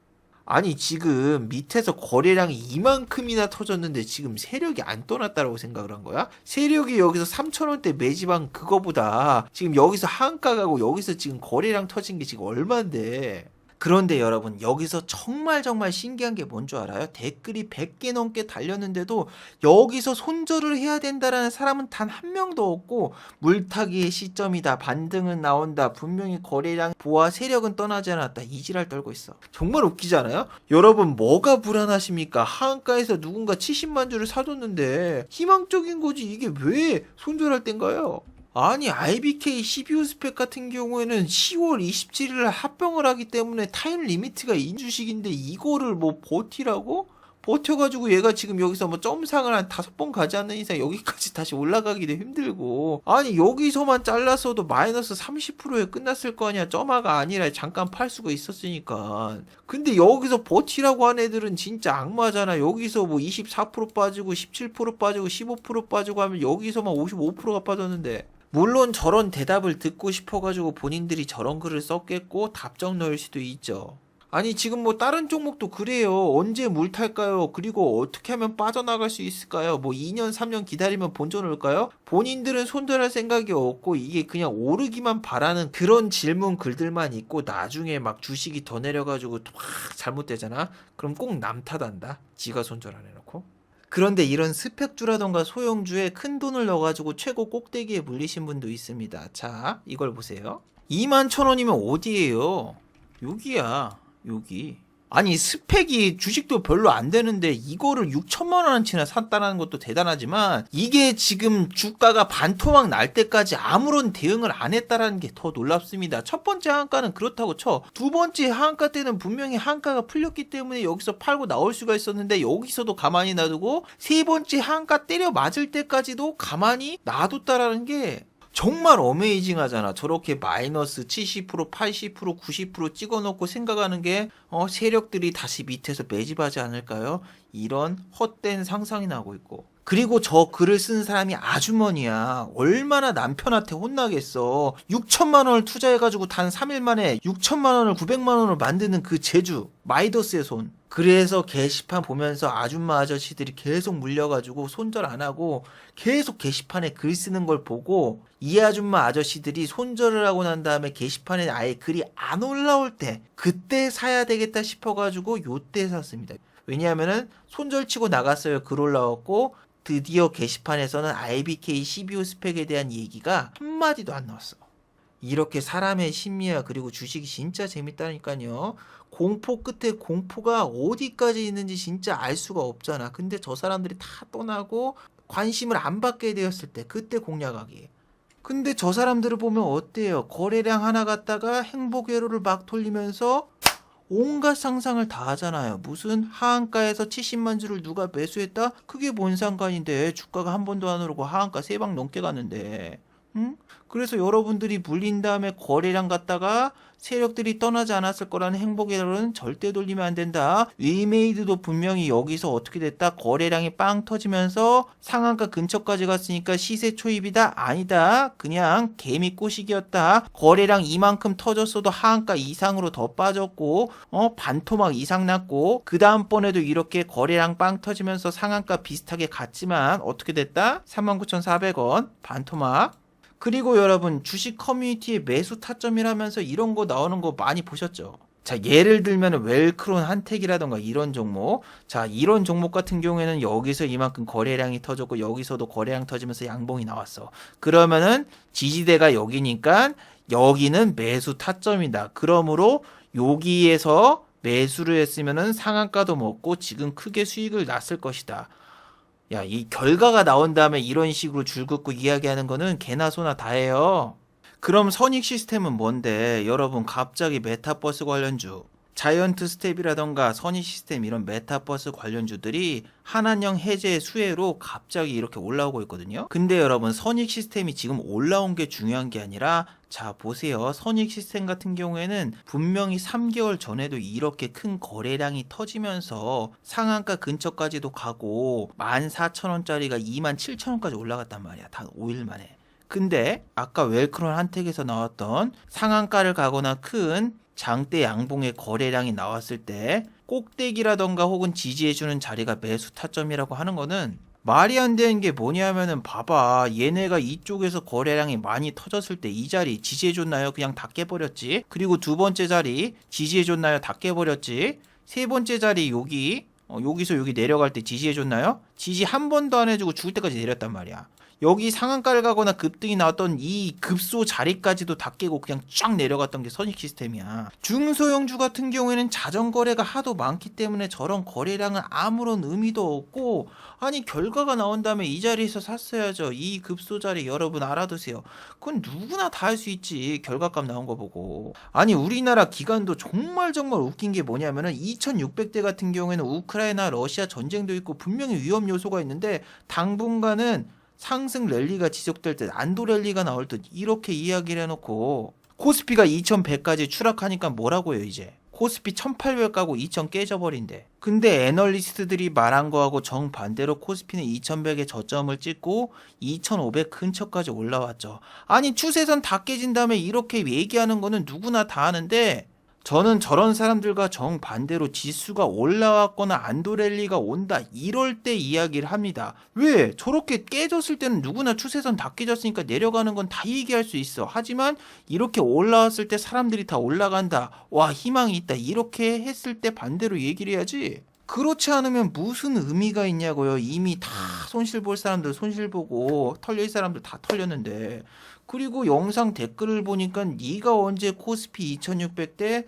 [SPEAKER 1] 아니 지금 밑에서 거래량이 이만큼이나 터졌는데 지금 세력이 안 떠났다라고 생각을 한 거야? 세력이 여기서 3,000원대 매집한 그거보다 지금 여기서 하한가 가고 여기서 지금 거래량 터진 게 지금 얼만데. 그런데 여러분 여기서 정말 신기한 게 뭔 줄 알아요? 댓글이 100개 넘게 달렸는데도 여기서 손절을 해야 된다라는 사람은 단 한 명도 없고 물타기의 시점이다. 반등은 나온다. 분명히 거래량 보아 세력은 떠나지 않았다. 이 지랄 떨고 있어. 정말 웃기지 않아요? 여러분 뭐가 불안하십니까? 하한가에서 누군가 70만 주를 사줬는데 희망적인 거지 이게 왜 손절할 땐가요? 아니 IBK CBO 스펙 같은 경우에는 10월 27일 합병을 하기 때문에 타임 리미트가 인주식인데 이거를 뭐 버티라고? 버텨가지고 얘가 지금 여기서 뭐 점상을 한 5번 가지 않는 이상 여기까지 다시 올라가기도 힘들고 아니 여기서만 잘랐어도 마이너스 30%에 끝났을 거 아니야. 점화가 아니라 잠깐 팔 수가 있었으니까. 근데 여기서 버티라고 한 애들은 진짜 악마잖아. 여기서 뭐 24% 빠지고 17% 빠지고 15% 빠지고 하면 여기서만 55%가 빠졌는데 물론 저런 대답을 듣고 싶어가지고 본인들이 저런 글을 썼겠고 답정 넣을 수도 있죠. 아니 지금 뭐 다른 종목도 그래요. 언제 물 탈까요? 그리고 어떻게 하면 빠져나갈 수 있을까요? 뭐 2년 3년 기다리면 본전 올까요? 본인들은 손절할 생각이 없고 이게 그냥 오르기만 바라는 그런 질문 글들만 있고 나중에 막 주식이 더 내려가지고 확 잘못되잖아? 그럼 꼭 남 탓한다. 지가 손절 안 해놓고. 그런데 이런 스펙주라던가 소형주에 큰 돈을 넣어가지고 최고 꼭대기에 물리신 분도 있습니다. 자, 이걸 보세요. 21,000원이면 어디예요? 여기야. 여기. 아니 스펙이 주식도 별로 안 되는데 이거를 6천만 원어치나 샀다는 것도 대단하지만 이게 지금 주가가 반토막 날 때까지 아무런 대응을 안 했다라는 게 더 놀랍습니다. 첫 번째 하한가는 그렇다고 쳐. 두 번째 하한가 때는 분명히 하한가가 풀렸기 때문에 여기서 팔고 나올 수가 있었는데 여기서도 가만히 놔두고 세 번째 하한가 때려 맞을 때까지도 가만히 놔뒀다라는 게 정말 어메이징 하잖아. 저렇게 마이너스 70%, 80%, 90% 찍어놓고 생각하는 게 세력들이 다시 밑에서 매집하지 않을까요? 이런 헛된 상상이 나고 있고. 그리고 저 글을 쓴 사람이 아주머니야. 얼마나 남편한테 혼나겠어. 6천만 원을 투자해가지고 단 3일 만에 6천만 원을 900만 원으로 만드는 그 재주. 마이더스의 손. 그래서 게시판 보면서 아줌마 아저씨들이 계속 물려가지고 손절 안 하고 계속 게시판에 글 쓰는 걸 보고 이 아줌마 아저씨들이 손절을 하고 난 다음에 게시판에 아예 글이 안 올라올 때 그때 사야 되겠다 싶어가지고 요때 샀습니다. 왜냐하면은 손절치고 나갔어요. 글 올라왔고 드디어 게시판에서는 IBK CPU 스펙에 대한 얘기가 한마디도 안 나왔어. 이렇게 사람의 심리야. 그리고 주식이 진짜 재밌다니까요. 공포 끝에 공포가 어디까지 있는지 진짜 알 수가 없잖아. 근데 저 사람들이 다 떠나고 관심을 안 받게 되었을 때 그때 공략하기. 근데 저 사람들을 보면 어때요? 거래량 하나 갖다가 행복 회로를 막 돌리면서 온갖 상상을 다 하잖아요. 무슨 하한가에서 70만 주를 누가 매수했다? 그게 뭔 상관인데 주가가 한 번도 안 오르고 하한가 3방 넘게 갔는데. 응? 그래서 여러분들이 물린 다음에 거래량 갖다가 세력들이 떠나지 않았을 거라는 행복의 회로는 절대 돌리면 안 된다. 위메이드도 분명히 여기서 어떻게 됐다. 거래량이 빵 터지면서 상한가 근처까지 갔으니까 시세 초입이다. 아니다. 그냥 개미 꼬시기였다. 거래량 이만큼 터졌어도 하한가 이상으로 더 빠졌고 반토막 이상 났고 그 다음번에도 이렇게 거래량 빵 터지면서 상한가 비슷하게 갔지만 어떻게 됐다? 39,400원 반토막. 그리고 여러분 주식 커뮤니티의 매수 타점이라면서 이런 거 나오는 거 많이 보셨죠? 자, 예를 들면 웰크론 한택이라던가 이런 종목. 자, 이런 종목 같은 경우에는 여기서 이만큼 거래량이 터졌고 여기서도 거래량 터지면서 양봉이 나왔어. 그러면은 지지대가 여기니까 여기는 매수 타점이다. 그러므로 여기에서 매수를 했으면은 상한가도 먹고 지금 크게 수익을 났을 것이다. 야, 이 결과가 나온 다음에 이런 식으로 줄 긋고 이야기하는 거는 개나 소나 다예요. 그럼 선익 시스템은 뭔데? 여러분 갑자기 메타버스 관련주, 자이언트 스텝이라던가 선익 시스템 이런 메타버스 관련주들이 한한령 해제 수혜로 갑자기 이렇게 올라오고 있거든요. 근데 여러분 선익 시스템이 지금 올라온 게 중요한 게 아니라 자 보세요. 선익 시스템 같은 경우에는 분명히 3개월 전에도 이렇게 큰 거래량이 터지면서 상한가 근처까지도 가고 14,000원짜리가 27,000원까지 올라갔단 말이야. 단 5일 만에. 근데 아까 웰크론 한택에서 나왔던 상한가를 가거나 큰 장대 양봉의 거래량이 나왔을 때 꼭대기라던가 혹은 지지해주는 자리가 매수 타점이라고 하는 거는 말이 안 되는 게 뭐냐면은 봐봐. 얘네가 이쪽에서 거래량이 많이 터졌을 때 이 자리 지지해줬나요? 그냥 다 깨버렸지. 그리고 두 번째 자리 지지해줬나요? 다 깨버렸지. 세 번째 자리 여기서 여기 내려갈 때 지지해줬나요? 지지 한 번도 안 해주고 죽을 때까지 내렸단 말이야. 여기 상한가를 가거나 급등이 나왔던 이 급소 자리까지도 다 깨고 그냥 쫙 내려갔던 게 선익 시스템이야. 중소형주 같은 경우에는 자전거래가 하도 많기 때문에 저런 거래량은 아무런 의미도 없고 아니 결과가 나온 다음에 이 자리에서 샀어야죠. 이 급소 자리 여러분 알아두세요. 그건 누구나 다 할 수 있지. 결과값 나온 거 보고. 아니 우리나라 기관도 정말 웃긴 게 뭐냐면은 2600대 같은 경우에는 우크라이나 러시아 전쟁도 있고 분명히 위험 요소가 있는데 당분간은 상승 랠리가 지속될 때 안도 랠리가 나올 듯 이렇게 이야기를 해놓고 코스피가 2100까지 추락하니까 뭐라고 해요 이제. 코스피 1800 가고 2000 깨져버린대. 근데 애널리스트들이 말한 거하고 정반대로 코스피는 2100에 저점을 찍고 2500 근처까지 올라왔죠. 아니 추세선 다 깨진 다음에 이렇게 얘기하는 거는 누구나 다 하는데 저는 저런 사람들과 정반대로 지수가 올라왔거나 안도랠리가 온다 이럴 때 이야기를 합니다. 왜? 저렇게 깨졌을 때는 누구나 추세선 다 깨졌으니까 내려가는 건 다 얘기할 수 있어. 하지만 이렇게 올라왔을 때 사람들이 다 올라간다. 와 희망이 있다. 이렇게 했을 때 반대로 얘기를 해야지. 그렇지 않으면 무슨 의미가 있냐고요. 이미 다 손실 볼 사람들 손실 보고 털릴 사람들 다 털렸는데. 그리고 영상 댓글을 보니까 네가 언제 코스피 2600대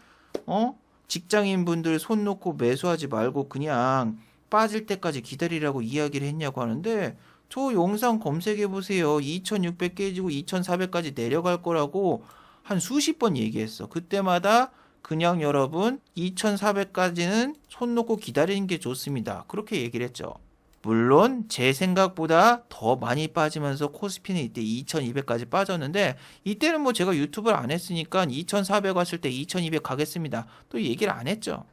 [SPEAKER 1] 직장인분들 손 놓고 매수하지 말고 그냥 빠질 때까지 기다리라고 이야기를 했냐고 하는데 저 영상 검색해 보세요. 2600 깨지고 2400까지 내려갈 거라고 한 수십 번 얘기했어. 그때마다 그냥 여러분 2400까지는 손 놓고 기다리는 게 좋습니다. 그렇게 얘기를 했죠. 물론 제 생각보다 더 많이 빠지면서 코스피는 이때 2200까지 빠졌는데, 이때는 뭐 제가 유튜브를 안 했으니까 2400 왔을 때 2200 가겠습니다 또 얘기를 안 했죠.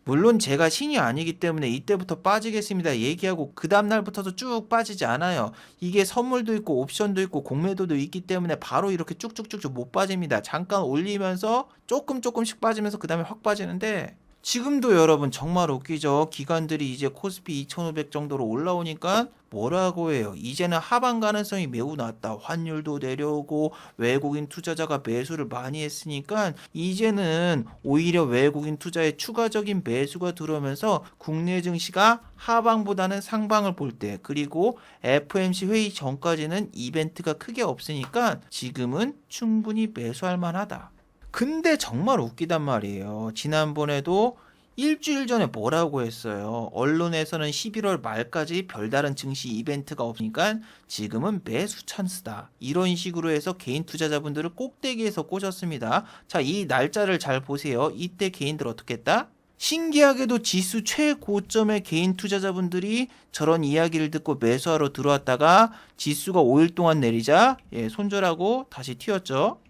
[SPEAKER 1] 물론 제가 신이 아니기 때문에 이때부터 빠지겠습니다 얘기하고 그 다음날부터도 쭉 빠지지 않아요. 이게 선물도 있고 옵션도 있고 공매도도 있기 때문에 바로 이렇게 쭉쭉쭉쭉 못 빠집니다. 잠깐 올리면서 조금씩 빠지면서 그 다음에 확 빠지는데, 지금도 여러분 정말 웃기죠. 기관들이 이제 코스피 2500 정도로 올라오니까 뭐라고 해요. 이제는 하방 가능성이 매우 낮다. 환율도 내려오고 외국인 투자자가 매수를 많이 했으니까 이제는 오히려 외국인 투자에 추가적인 매수가 들어오면서 국내 증시가 하방보다는 상방을 볼 때, 그리고 FMC 회의 전까지는 이벤트가 크게 없으니까 지금은 충분히 매수할 만하다. 근데 정말 웃기단 말이에요. 지난번에도 일주일 전에 뭐라고 했어요. 언론에서는 11월 말까지 별다른 증시 이벤트가 없으니까 지금은 매수 찬스다. 이런 식으로 해서 개인 투자자분들을 꼭대기에서 꽂았습니다. 자, 이 날짜를 잘 보세요. 이때 개인들 어떻게 했다? 신기하게도 지수 최고점에 개인 투자자분들이 저런 이야기를 듣고 매수하러 들어왔다가 지수가 5일 동안 내리자 손절하고 다시 튀었죠.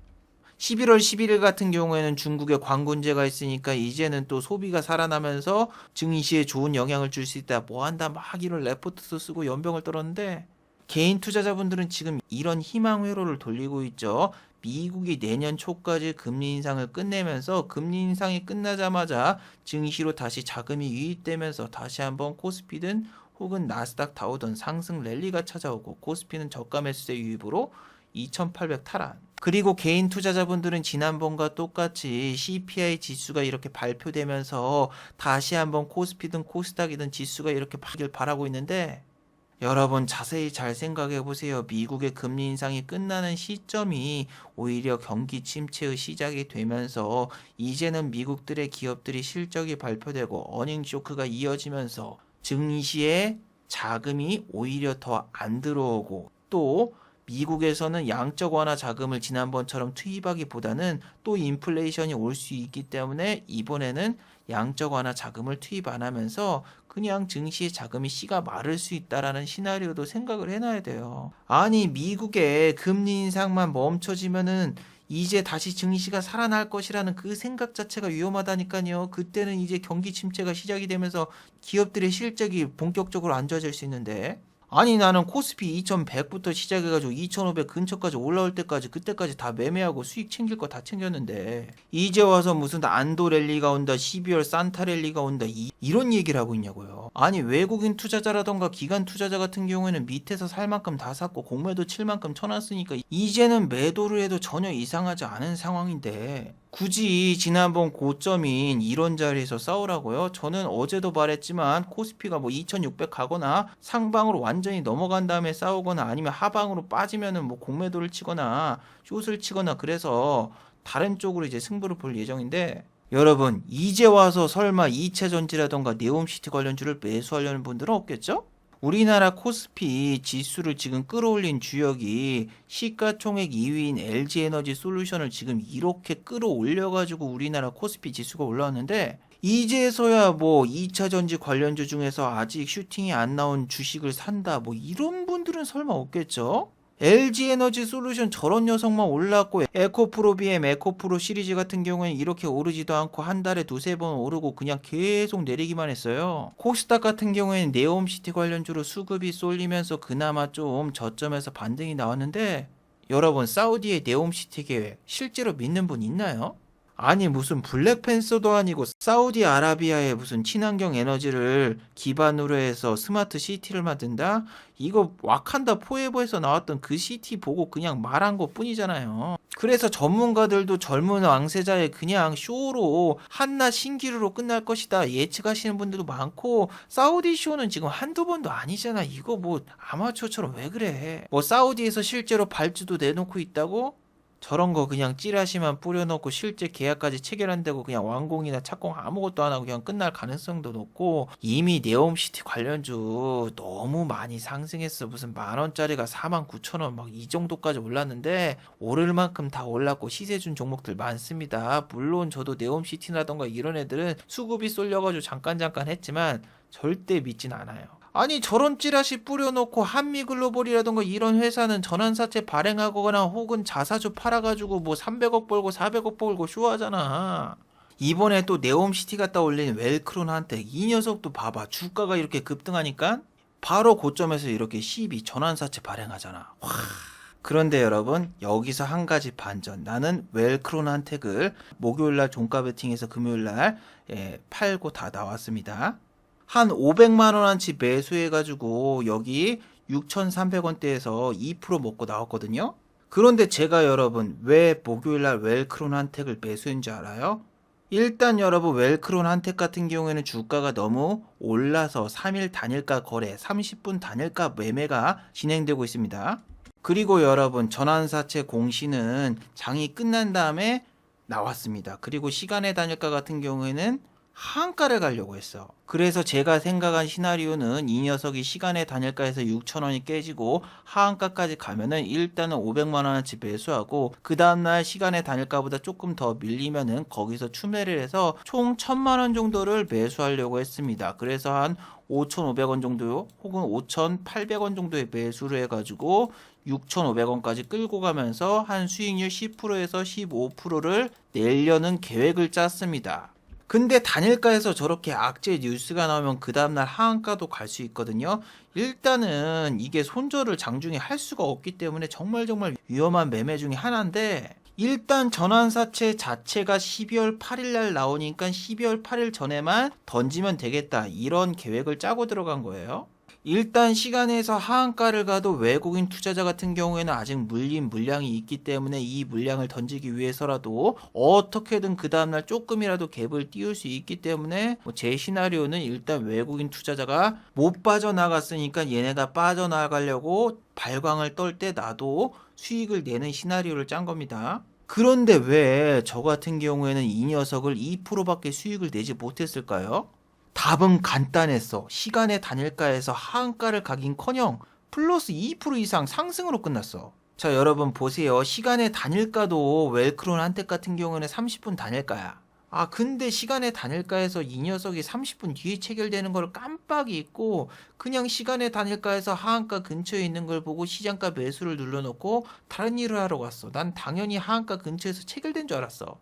[SPEAKER 1] 11월 11일 같은 경우에는 중국에 관군제가 있으니까 이제는 또 소비가 살아나면서 증시에 좋은 영향을 줄 수 있다. 뭐 한다 막 이런 레포트도 쓰고 연병을 떨었는데, 개인 투자자분들은 지금 이런 희망 회로를 돌리고 있죠. 미국이 내년 초까지 금리 인상을 끝내면서 금리 인상이 끝나자마자 증시로 다시 자금이 유입되면서 다시 한번 코스피든 혹은 나스닥 다우든 상승 랠리가 찾아오고, 코스피는 저가 매수세 유입으로 2800 탈환. 그리고 개인 투자자분들은 지난번과 똑같이 CPI 지수가 이렇게 발표되면서 다시 한번 코스피든 코스닥이든 지수가 이렇게 바길 바라고 있는데, 여러분 자세히 잘 생각해 보세요. 미국의 금리 인상이 끝나는 시점이 오히려 경기 침체의 시작이 되면서 이제는 미국들의 기업들이 실적이 발표되고 어닝 쇼크가 이어지면서 증시에 자금이 오히려 더 안 들어오고, 또 미국에서는 양적 완화 자금을 지난번처럼 투입하기보다는 또 인플레이션이 올 수 있기 때문에 이번에는 양적 완화 자금을 투입 안 하면서 그냥 증시의 자금이 씨가 마를 수 있다라는 시나리오도 생각을 해놔야 돼요. 아니, 미국의 금리 인상만 멈춰지면은 이제 다시 증시가 살아날 것이라는 그 생각 자체가 위험하다니까요. 그때는 이제 경기 침체가 시작이 되면서 기업들의 실적이 본격적으로 안 좋아질 수 있는데, 아니 나는 코스피 2100부터 시작해가지고 2500 근처까지 올라올 때까지 그때까지 다 매매하고 수익 챙길 거 다 챙겼는데, 이제 와서 무슨 안도 랠리가 온다, 12월 산타 랠리가 온다, 이런 얘기를 하고 있냐고요. 아니 외국인 투자자라던가 기관 투자자 같은 경우에는 밑에서 살 만큼 다 샀고 공매도 칠 만큼 쳐놨으니까 이제는 매도를 해도 전혀 이상하지 않은 상황인데, 굳이 지난번 고점인 이런 자리에서 싸우라고요? 저는 어제도 말했지만 코스피가 뭐 2600 가거나 상방으로 완전히 넘어간 다음에 싸우거나 아니면 하방으로 빠지면은 뭐 공매도를 치거나 숏을 치거나 그래서 다른 쪽으로 이제 승부를 볼 예정인데, 여러분 이제 와서 설마 이채전지라던가 네옴시티 관련주를 매수하려는 분들은 없겠죠? 우리나라 코스피 지수를 지금 끌어올린 주역이 시가총액 2위인 LG에너지 솔루션을 지금 이렇게 끌어올려가지고 우리나라 코스피 지수가 올라왔는데, 이제서야 뭐 2차전지 관련주 중에서 아직 슈팅이 안 나온 주식을 산다 뭐 이런 분들은 설마 없겠죠? LG에너지 솔루션 저런 녀석만 올랐고, 에코프로 BM, 에코프로 시리즈 같은 경우에는 이렇게 오르지도 않고 한 달에 두세 번 오르고 그냥 계속 내리기만 했어요. 코스닥 같은 경우에는 네옴시티 관련주로 수급이 쏠리면서 그나마 좀 저점에서 반등이 나왔는데, 여러분 사우디의 네옴시티 계획 실제로 믿는 분 있나요? 아니 무슨 블랙팬서도 아니고 사우디아라비아의 무슨 친환경 에너지를 기반으로 해서 스마트 시티를 만든다? 이거 와칸다 포에버에서 나왔던 그 시티 보고 그냥 말한 것 뿐이잖아요. 그래서 전문가들도 젊은 왕세자의 그냥 쇼로 한낱 신기루로 끝날 것이다 예측하시는 분들도 많고, 사우디 쇼는 지금 한두 번도 아니잖아. 이거 뭐 아마추어처럼 왜 그래. 뭐 사우디에서 실제로 발주도 내놓고 있다고? 저런 거 그냥 찌라시만 뿌려놓고 실제 계약까지 체결한다고 그냥 완공이나 착공 아무것도 안 하고 그냥 끝날 가능성도 높고, 이미 네옴시티 관련주 너무 많이 상승했어. 무슨 만원짜리가 49,000원 막 이 정도까지 올랐는데 오를 만큼 다 올랐고 시세 준 종목들 많습니다. 물론 저도 네옴시티라던가 이런 애들은 수급이 쏠려가지고 잠깐 했지만 절대 믿진 않아요. 아니 저런 찌라시 뿌려놓고 한미글로벌이라던가 이런 회사는 전환사채 발행하거나 혹은 자사주 팔아가지고 뭐 300억 벌고 400억 벌고 쇼하잖아. 이번에 또 네옴시티 갔다 올린 웰크론한테 이 녀석도 봐봐. 주가가 이렇게 급등하니까 바로 고점에서 이렇게 12 전환사채 발행하잖아. 와. 그런데 여러분 여기서 한 가지 반전. 나는 웰크론한택을 목요일날 종가 베팅해서 금요일날 팔고 다 나왔습니다. 한 500만 원어치 매수해가지고 여기 6,300원대에서 2% 먹고 나왔거든요. 그런데 제가 여러분 왜 목요일날 웰크론 한택을 매수인지 알아요? 일단 여러분 웰크론 한택 같은 경우에는 주가가 너무 올라서 3일 단일가 거래, 30분 단일가 매매가 진행되고 있습니다. 그리고 여러분 전환사채 공시는 장이 끝난 다음에 나왔습니다. 그리고 시간의 단일가 같은 경우에는 하한가를 가려고 했어. 그래서 제가 생각한 시나리오는 이 녀석이 시간의 단일가에서 6,000원이 깨지고 하한가까지 가면은 일단은 500만 원어치 매수하고 그 다음날 시간의 단일가보다 조금 더 밀리면은 거기서 추매를 해서 총 1,000만 원 정도를 매수하려고 했습니다. 그래서 한 5,500원 정도 혹은 5,800원 정도의 매수를 해가지고 6,500원까지 끌고 가면서 한 수익률 10%에서 15%를 내려는 계획을 짰습니다. 근데 단일가에서 저렇게 악재 뉴스가 나오면 그 다음날 하한가도 갈 수 있거든요. 일단은 이게 손절을 장중에 할 수가 없기 때문에 정말 위험한 매매 중에 하나인데 일단 전환사채 자체가 12월 8일 날 나오니까 12월 8일 전에만 던지면 되겠다 이런 계획을 짜고 들어간 거예요. 일단 시간에서 하한가를 가도 외국인 투자자 같은 경우에는 아직 물린 물량이 있기 때문에 이 물량을 던지기 위해서라도 어떻게든 그 다음날 조금이라도 갭을 띄울 수 있기 때문에 제 시나리오는 일단 외국인 투자자가 못 빠져나갔으니까 얘네가 빠져나가려고 발광을 떨 때 나도 수익을 내는 시나리오를 짠 겁니다. 그런데 왜 저 같은 경우에는 이 녀석을 2%밖에 수익을 내지 못했을까요? 답은 간단했어. 시간의 단일가에서 하한가를 가긴커녕 플러스 2% 이상 상승으로 끝났어. 자, 여러분 보세요. 시간의 단일가도 웰크론 한택 같은 경우는 30분 단일가야. 아, 근데 시간의 단일가에서 이 녀석이 30분 뒤에 체결되는 걸 깜빡 잊고 그냥 시간의 단일가에서 하한가 근처에 있는 걸 보고 시장가 매수를 눌러놓고 다른 일을 하러 갔어. 난 당연히 하한가 근처에서 체결된 줄 알았어.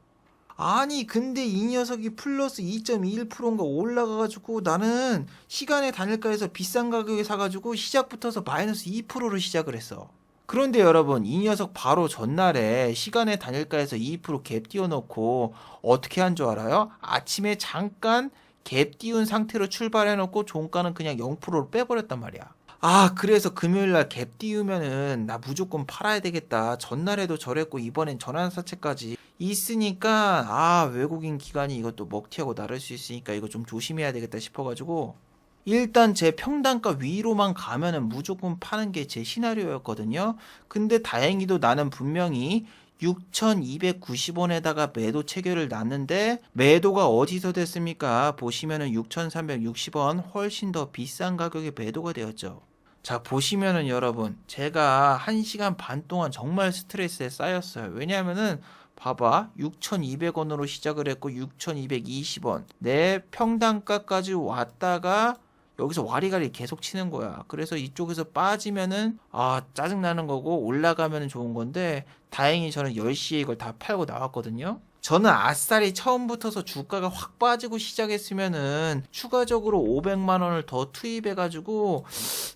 [SPEAKER 1] 아니 근데 이 녀석이 플러스 2.21%인가 올라가가지고 나는 시간의 단일가에서 비싼 가격에 사가지고 시작부터서 마이너스 2%로 시작을 했어. 그런데 여러분 이 녀석 바로 전날에 시간의 단일가에서 2%갭 띄워놓고 어떻게 한 줄 알아요? 아침에 잠깐 갭 띄운 상태로 출발해놓고 종가는 그냥 0%로 빼버렸단 말이야. 아, 그래서 금요일날 갭 띄우면은 나 무조건 팔아야 되겠다. 전날에도 저랬고 이번엔 전환사채까지 있으니까 아, 외국인 기관이 이것도 먹튀하고 나를 수 있으니까 이거 좀 조심해야 되겠다 싶어가지고 일단 제 평단가 위로만 가면은 무조건 파는 게 제 시나리오였거든요. 근데 다행히도 나는 분명히 6,290원에다가 매도 체결을 놨는데 매도가 어디서 됐습니까? 보시면은 6,360원 훨씬 더 비싼 가격에 매도가 되었죠. 자, 보시면은 여러분 제가 1시간 반 동안 정말 스트레스에 쌓였어요. 왜냐하면은 봐봐 6,200원으로 시작을 했고 6,220원 내 평단가까지 왔다가 여기서 와리가리 계속 치는 거야. 그래서 이쪽에서 빠지면은 아 짜증나는 거고 올라가면은 좋은 건데 다행히 저는 10시에 이걸 다 팔고 나왔거든요. 저는 아싸리 처음부터서 주가가 확 빠지고 시작했으면은 추가적으로 500만 원을 더 투입해가지고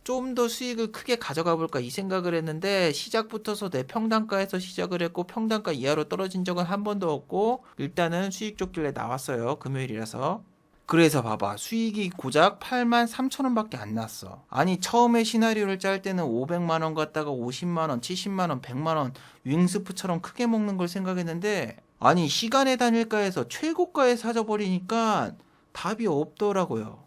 [SPEAKER 1] 좀 더 수익을 크게 가져가 볼까 이 생각을 했는데 시작부터서 내 평단가에서 시작을 했고 평단가 이하로 떨어진 적은 한 번도 없고 일단은 수익 줬길래 나왔어요. 금요일이라서. 그래서 봐봐 수익이 고작 83,000원 밖에 안 났어. 아니 처음에 시나리오를 짤 때는 500만원 갖다가 50만원 70만원 100만원 윙스프처럼 크게 먹는 걸 생각했는데 아니 시간의 단일가에서 최고가에 사져버리니까 답이 없더라고요.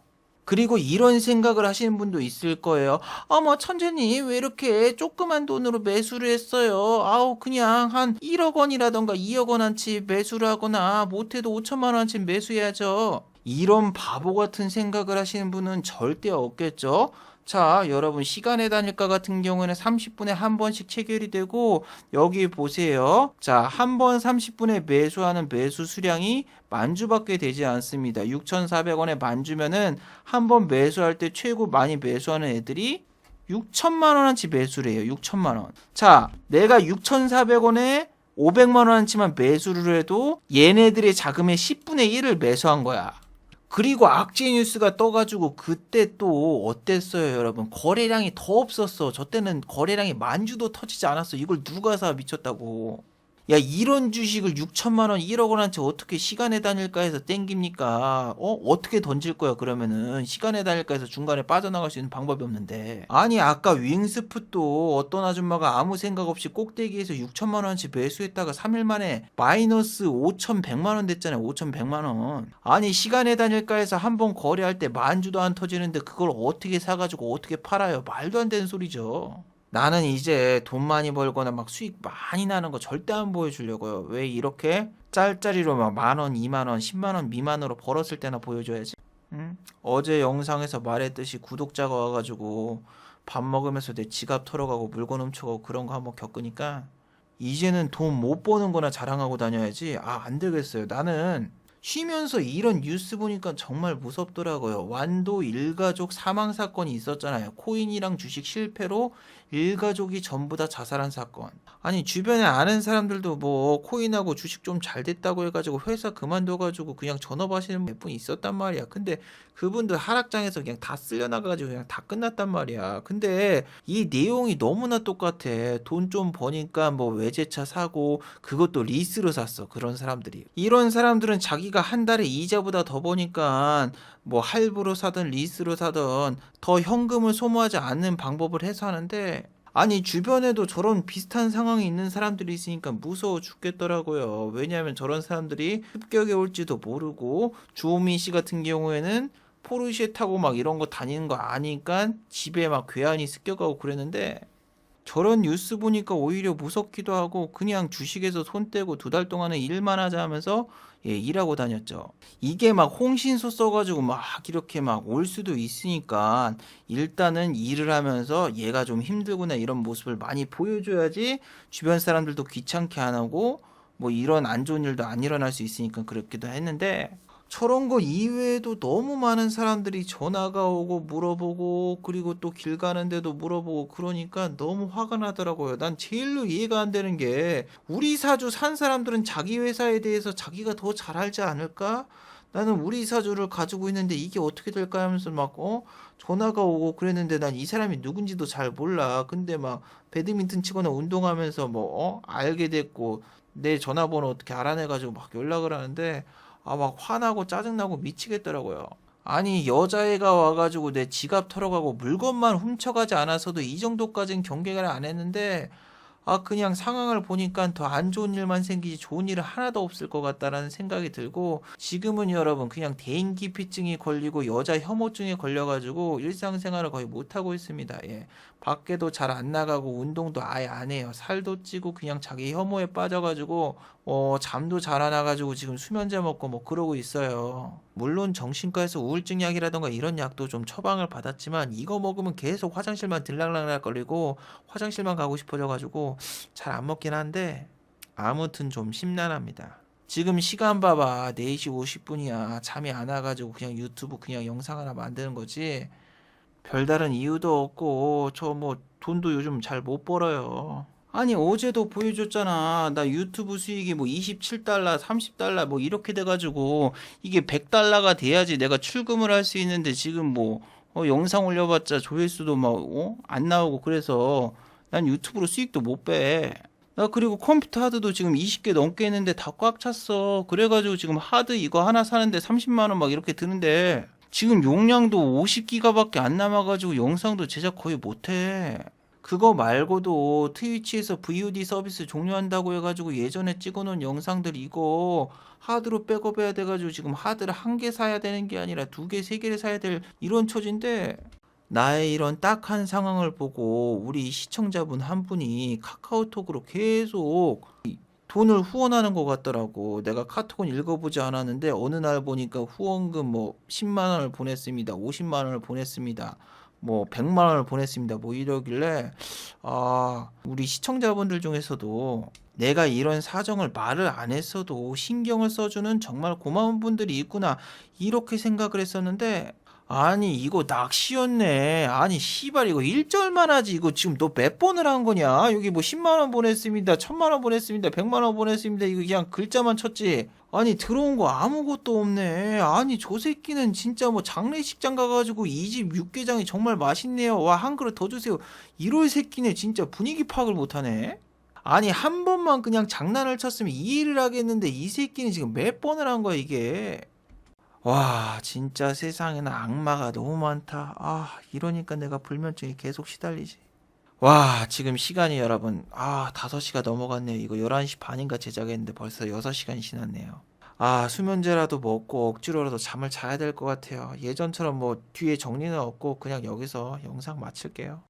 [SPEAKER 1] 그리고 이런 생각을 하시는 분도 있을 거예요. 어머 천재님 왜 이렇게 조그만 돈으로 매수를 했어요. 아우 그냥 한 1억 원이라던가 2억 원어치 매수를 하거나 못해도 5천만 원어치 매수해야죠. 이런 바보 같은 생각을 하시는 분은 절대 없겠죠. 자, 여러분 시간의 단일가 같은 경우에는 30분에 한 번씩 체결이 되고 여기 보세요. 자, 한 번 30분에 매수하는 매수 수량이 만주밖에 되지 않습니다. 6,400원에 만주면은 한 번 매수할 때 최고 많이 매수하는 애들이 6천만 원어치 매수를 해요. 6천만 원. 자, 내가 6,400원에 500만 원어치만 매수를 해도 얘네들의 자금의 10분의 1을 매수한 거야. 그리고 악재 뉴스가 떠가지고 그때 또 어땠어요, 여러분? 거래량이 더 없었어. 저 때는 거래량이 만주도 터지지 않았어. 이걸 누가 사 미쳤다고. 야, 이런 주식을 6천만 원, 1억 원한테 어떻게 시간의 단일가에서 땡깁니까? 어떻게 던질 거야, 그러면은. 시간의 단일가에서 중간에 빠져나갈 수 있는 방법이 없는데. 아니, 아까 윙스풋도 어떤 아줌마가 아무 생각 없이 꼭대기에서 6천만 원치 매수했다가 3일 만에 마이너스 5,100만 원 됐잖아요, 5,100만 원. 아니, 시간의 단일가에서 한번 거래할 때 만주도 안 터지는데 그걸 어떻게 사가지고 어떻게 팔아요? 말도 안 되는 소리죠. 나는 이제 돈 많이 벌거나 막 수익 많이 나는 거 절대 안 보여주려고요. 왜 이렇게 짤짤이로 막 10,000원, 20,000원, 10만 원 미만으로 벌었을 때나 보여줘야지. 응? 어제 영상에서 말했듯이 구독자가 와가지고 밥 먹으면서 내 지갑 털어가고 물건 훔쳐가고 그런 거 한번 겪으니까 이제는 돈 못 버는 거나 자랑하고 다녀야지. 안 되겠어요. 나는 쉬면서 이런 뉴스 보니까 정말 무섭더라고요. 완도 일가족 사망 사건이 있었잖아요. 코인이랑 주식 실패로 일가족이 전부 다 자살한 사건. 아니, 주변에 아는 사람들도 뭐 코인하고 주식 좀 잘 됐다고 해가지고 회사 그만둬가지고 그냥 전업하시는 몇 분 있었단 말이야. 근데 그분들 하락장에서 그냥 다 쓸려나가가지고 그냥 다 끝났단 말이야. 근데 이 내용이 너무나 똑같아. 돈 좀 버니까 뭐 외제차 사고 그것도 리스로 샀어. 그런 사람들이. 이런 사람들은 자기가 한 달에 이자보다 더 버니까 뭐 할부로 사든 리스로 사든 더 현금을 소모하지 않는 방법을 해서 하는데 아니 주변에도 저런 비슷한 상황이 있는 사람들이 있으니까 무서워 죽겠더라고요. 왜냐하면 저런 사람들이 습격에 올지도 모르고 주호민 씨 같은 경우에는 포르쉐 타고 막 이런 거 다니는 거 아니까 집에 막 괴한이 습격하고 그랬는데 저런 뉴스 보니까 오히려 무섭기도 하고 그냥 주식에서 손 떼고 2달 동안은 일만 하자 하면서 일하고 다녔죠. 이게 막 홍신소 써가지고 막 이렇게 막 올 수도 있으니까 일단은 일을 하면서 얘가 좀 힘들구나 이런 모습을 많이 보여줘야지 주변 사람들도 귀찮게 안 하고 뭐 이런 안 좋은 일도 안 일어날 수 있으니까 그렇기도 했는데 저런 거 이외에도 너무 많은 사람들이 전화가 오고 물어보고 그리고 또 길 가는데도 물어보고 그러니까 너무 화가 나더라고요. 난 제일로 이해가 안 되는 게 우리 사주 산 사람들은 자기 회사에 대해서 자기가 더 잘 알지 않을까? 나는 우리 사주를 가지고 있는데 이게 어떻게 될까 하면서 막 전화가 오고 그랬는데 난 이 사람이 누군지도 잘 몰라. 근데 막 배드민턴 치거나 운동하면서 뭐 알게 됐고 내 전화번호 어떻게 알아내가지고 막 연락을 하는데 막 화나고 짜증나고 미치겠더라고요. 아니, 여자애가 와가지고 내 지갑 털어가고 물건만 훔쳐가지 않아서도 이 정도까지는 경계를 안 했는데, 그냥 상황을 보니까 더 안 좋은 일만 생기지 좋은 일은 하나도 없을 것 같다라는 생각이 들고, 지금은 여러분 그냥 대인기피증이 걸리고 여자 혐오증에 걸려가지고 일상생활을 거의 못하고 있습니다. 예. 밖에도 잘 안 나가고 운동도 아예 안 해요. 살도 찌고 그냥 자기 혐오에 빠져가지고 잠도 잘 안 와가지고 지금 수면제 먹고 뭐 그러고 있어요. 물론 정신과에서 우울증 약이라던가 이런 약도 좀 처방을 받았지만 이거 먹으면 계속 화장실만 들락날락거리고 화장실만 가고 싶어져가지고 잘 안 먹긴 한데 아무튼 좀 심란합니다. 지금 시간 봐봐. 4시 50분이야. 잠이 안 와가지고 그냥 유튜브 그냥 영상 하나 만드는 거지. 별다른 이유도 없고 저 뭐 돈도 요즘 잘 못 벌어요. 아니 어제도 보여줬잖아. 나 유튜브 수익이 뭐 27달러, 30달러 뭐 이렇게 돼가지고 이게 100달러가 돼야지 내가 출금을 할 수 있는데 지금 뭐 영상 올려봤자 조회수도 막 안 나오고 그래서 난 유튜브로 수익도 못 빼. 나 그리고 컴퓨터 하드도 지금 20개 넘게 있는데 다 꽉 찼어. 그래가지고 지금 하드 이거 하나 사는데 30만 원 막 이렇게 드는데 지금 용량도 50기가밖에 안 남아가지고 영상도 제작 거의 못해. 그거 말고도 트위치에서 VOD 서비스 종료한다고 해가지고 예전에 찍어놓은 영상들 이거 하드로 백업해야 돼가지고 지금 하드를 1개 사야 되는 게 아니라 2개, 3개를 사야 될 이런 처지인데 나의 이런 딱한 상황을 보고 우리 시청자분 한 분이 카카오톡으로 계속 돈을 후원하는 것 같더라고. 내가 카톡은 읽어보지 않았는데 어느 날 보니까 후원금 뭐 10만 원을 보냈습니다. 50만 원을 보냈습니다. 뭐 100만 원을 보냈습니다. 뭐 이러길래 우리 시청자분들 중에서도 내가 이런 사정을 말을 안 했어도 신경을 써주는 정말 고마운 분들이 있구나 이렇게 생각을 했었는데 아니 이거 낚시였네. 아니 씨발 이거 1절만 하지 이거 지금 너 몇 번을 한 거냐? 여기 뭐 10만 원 보냈습니다. 1000만 원 보냈습니다. 100만 원 보냈습니다. 이거 그냥 글자만 쳤지. 아니 들어온 거 아무것도 없네. 아니 저 새끼는 진짜 뭐 장례식장 가가지고 이 집 육개장이 정말 맛있네요. 와 한 그릇 더 주세요. 이럴 새끼네 진짜 분위기 파악을 못하네. 아니 한 번만 그냥 장난을 쳤으면 이해를 하겠는데 이 새끼는 지금 몇 번을 한 거야 이게. 와, 진짜 세상에는 악마가 너무 많다. 이러니까 내가 불면증이 계속 시달리지. 와, 지금 시간이 여러분, 5시가 넘어갔네요. 이거 11시 반인가 제작했는데 벌써 6시간이 지났네요. 수면제라도 먹고 억지로라도 잠을 자야 될 것 같아요. 예전처럼 뭐 뒤에 정리는 없고 그냥 여기서 영상 마칠게요.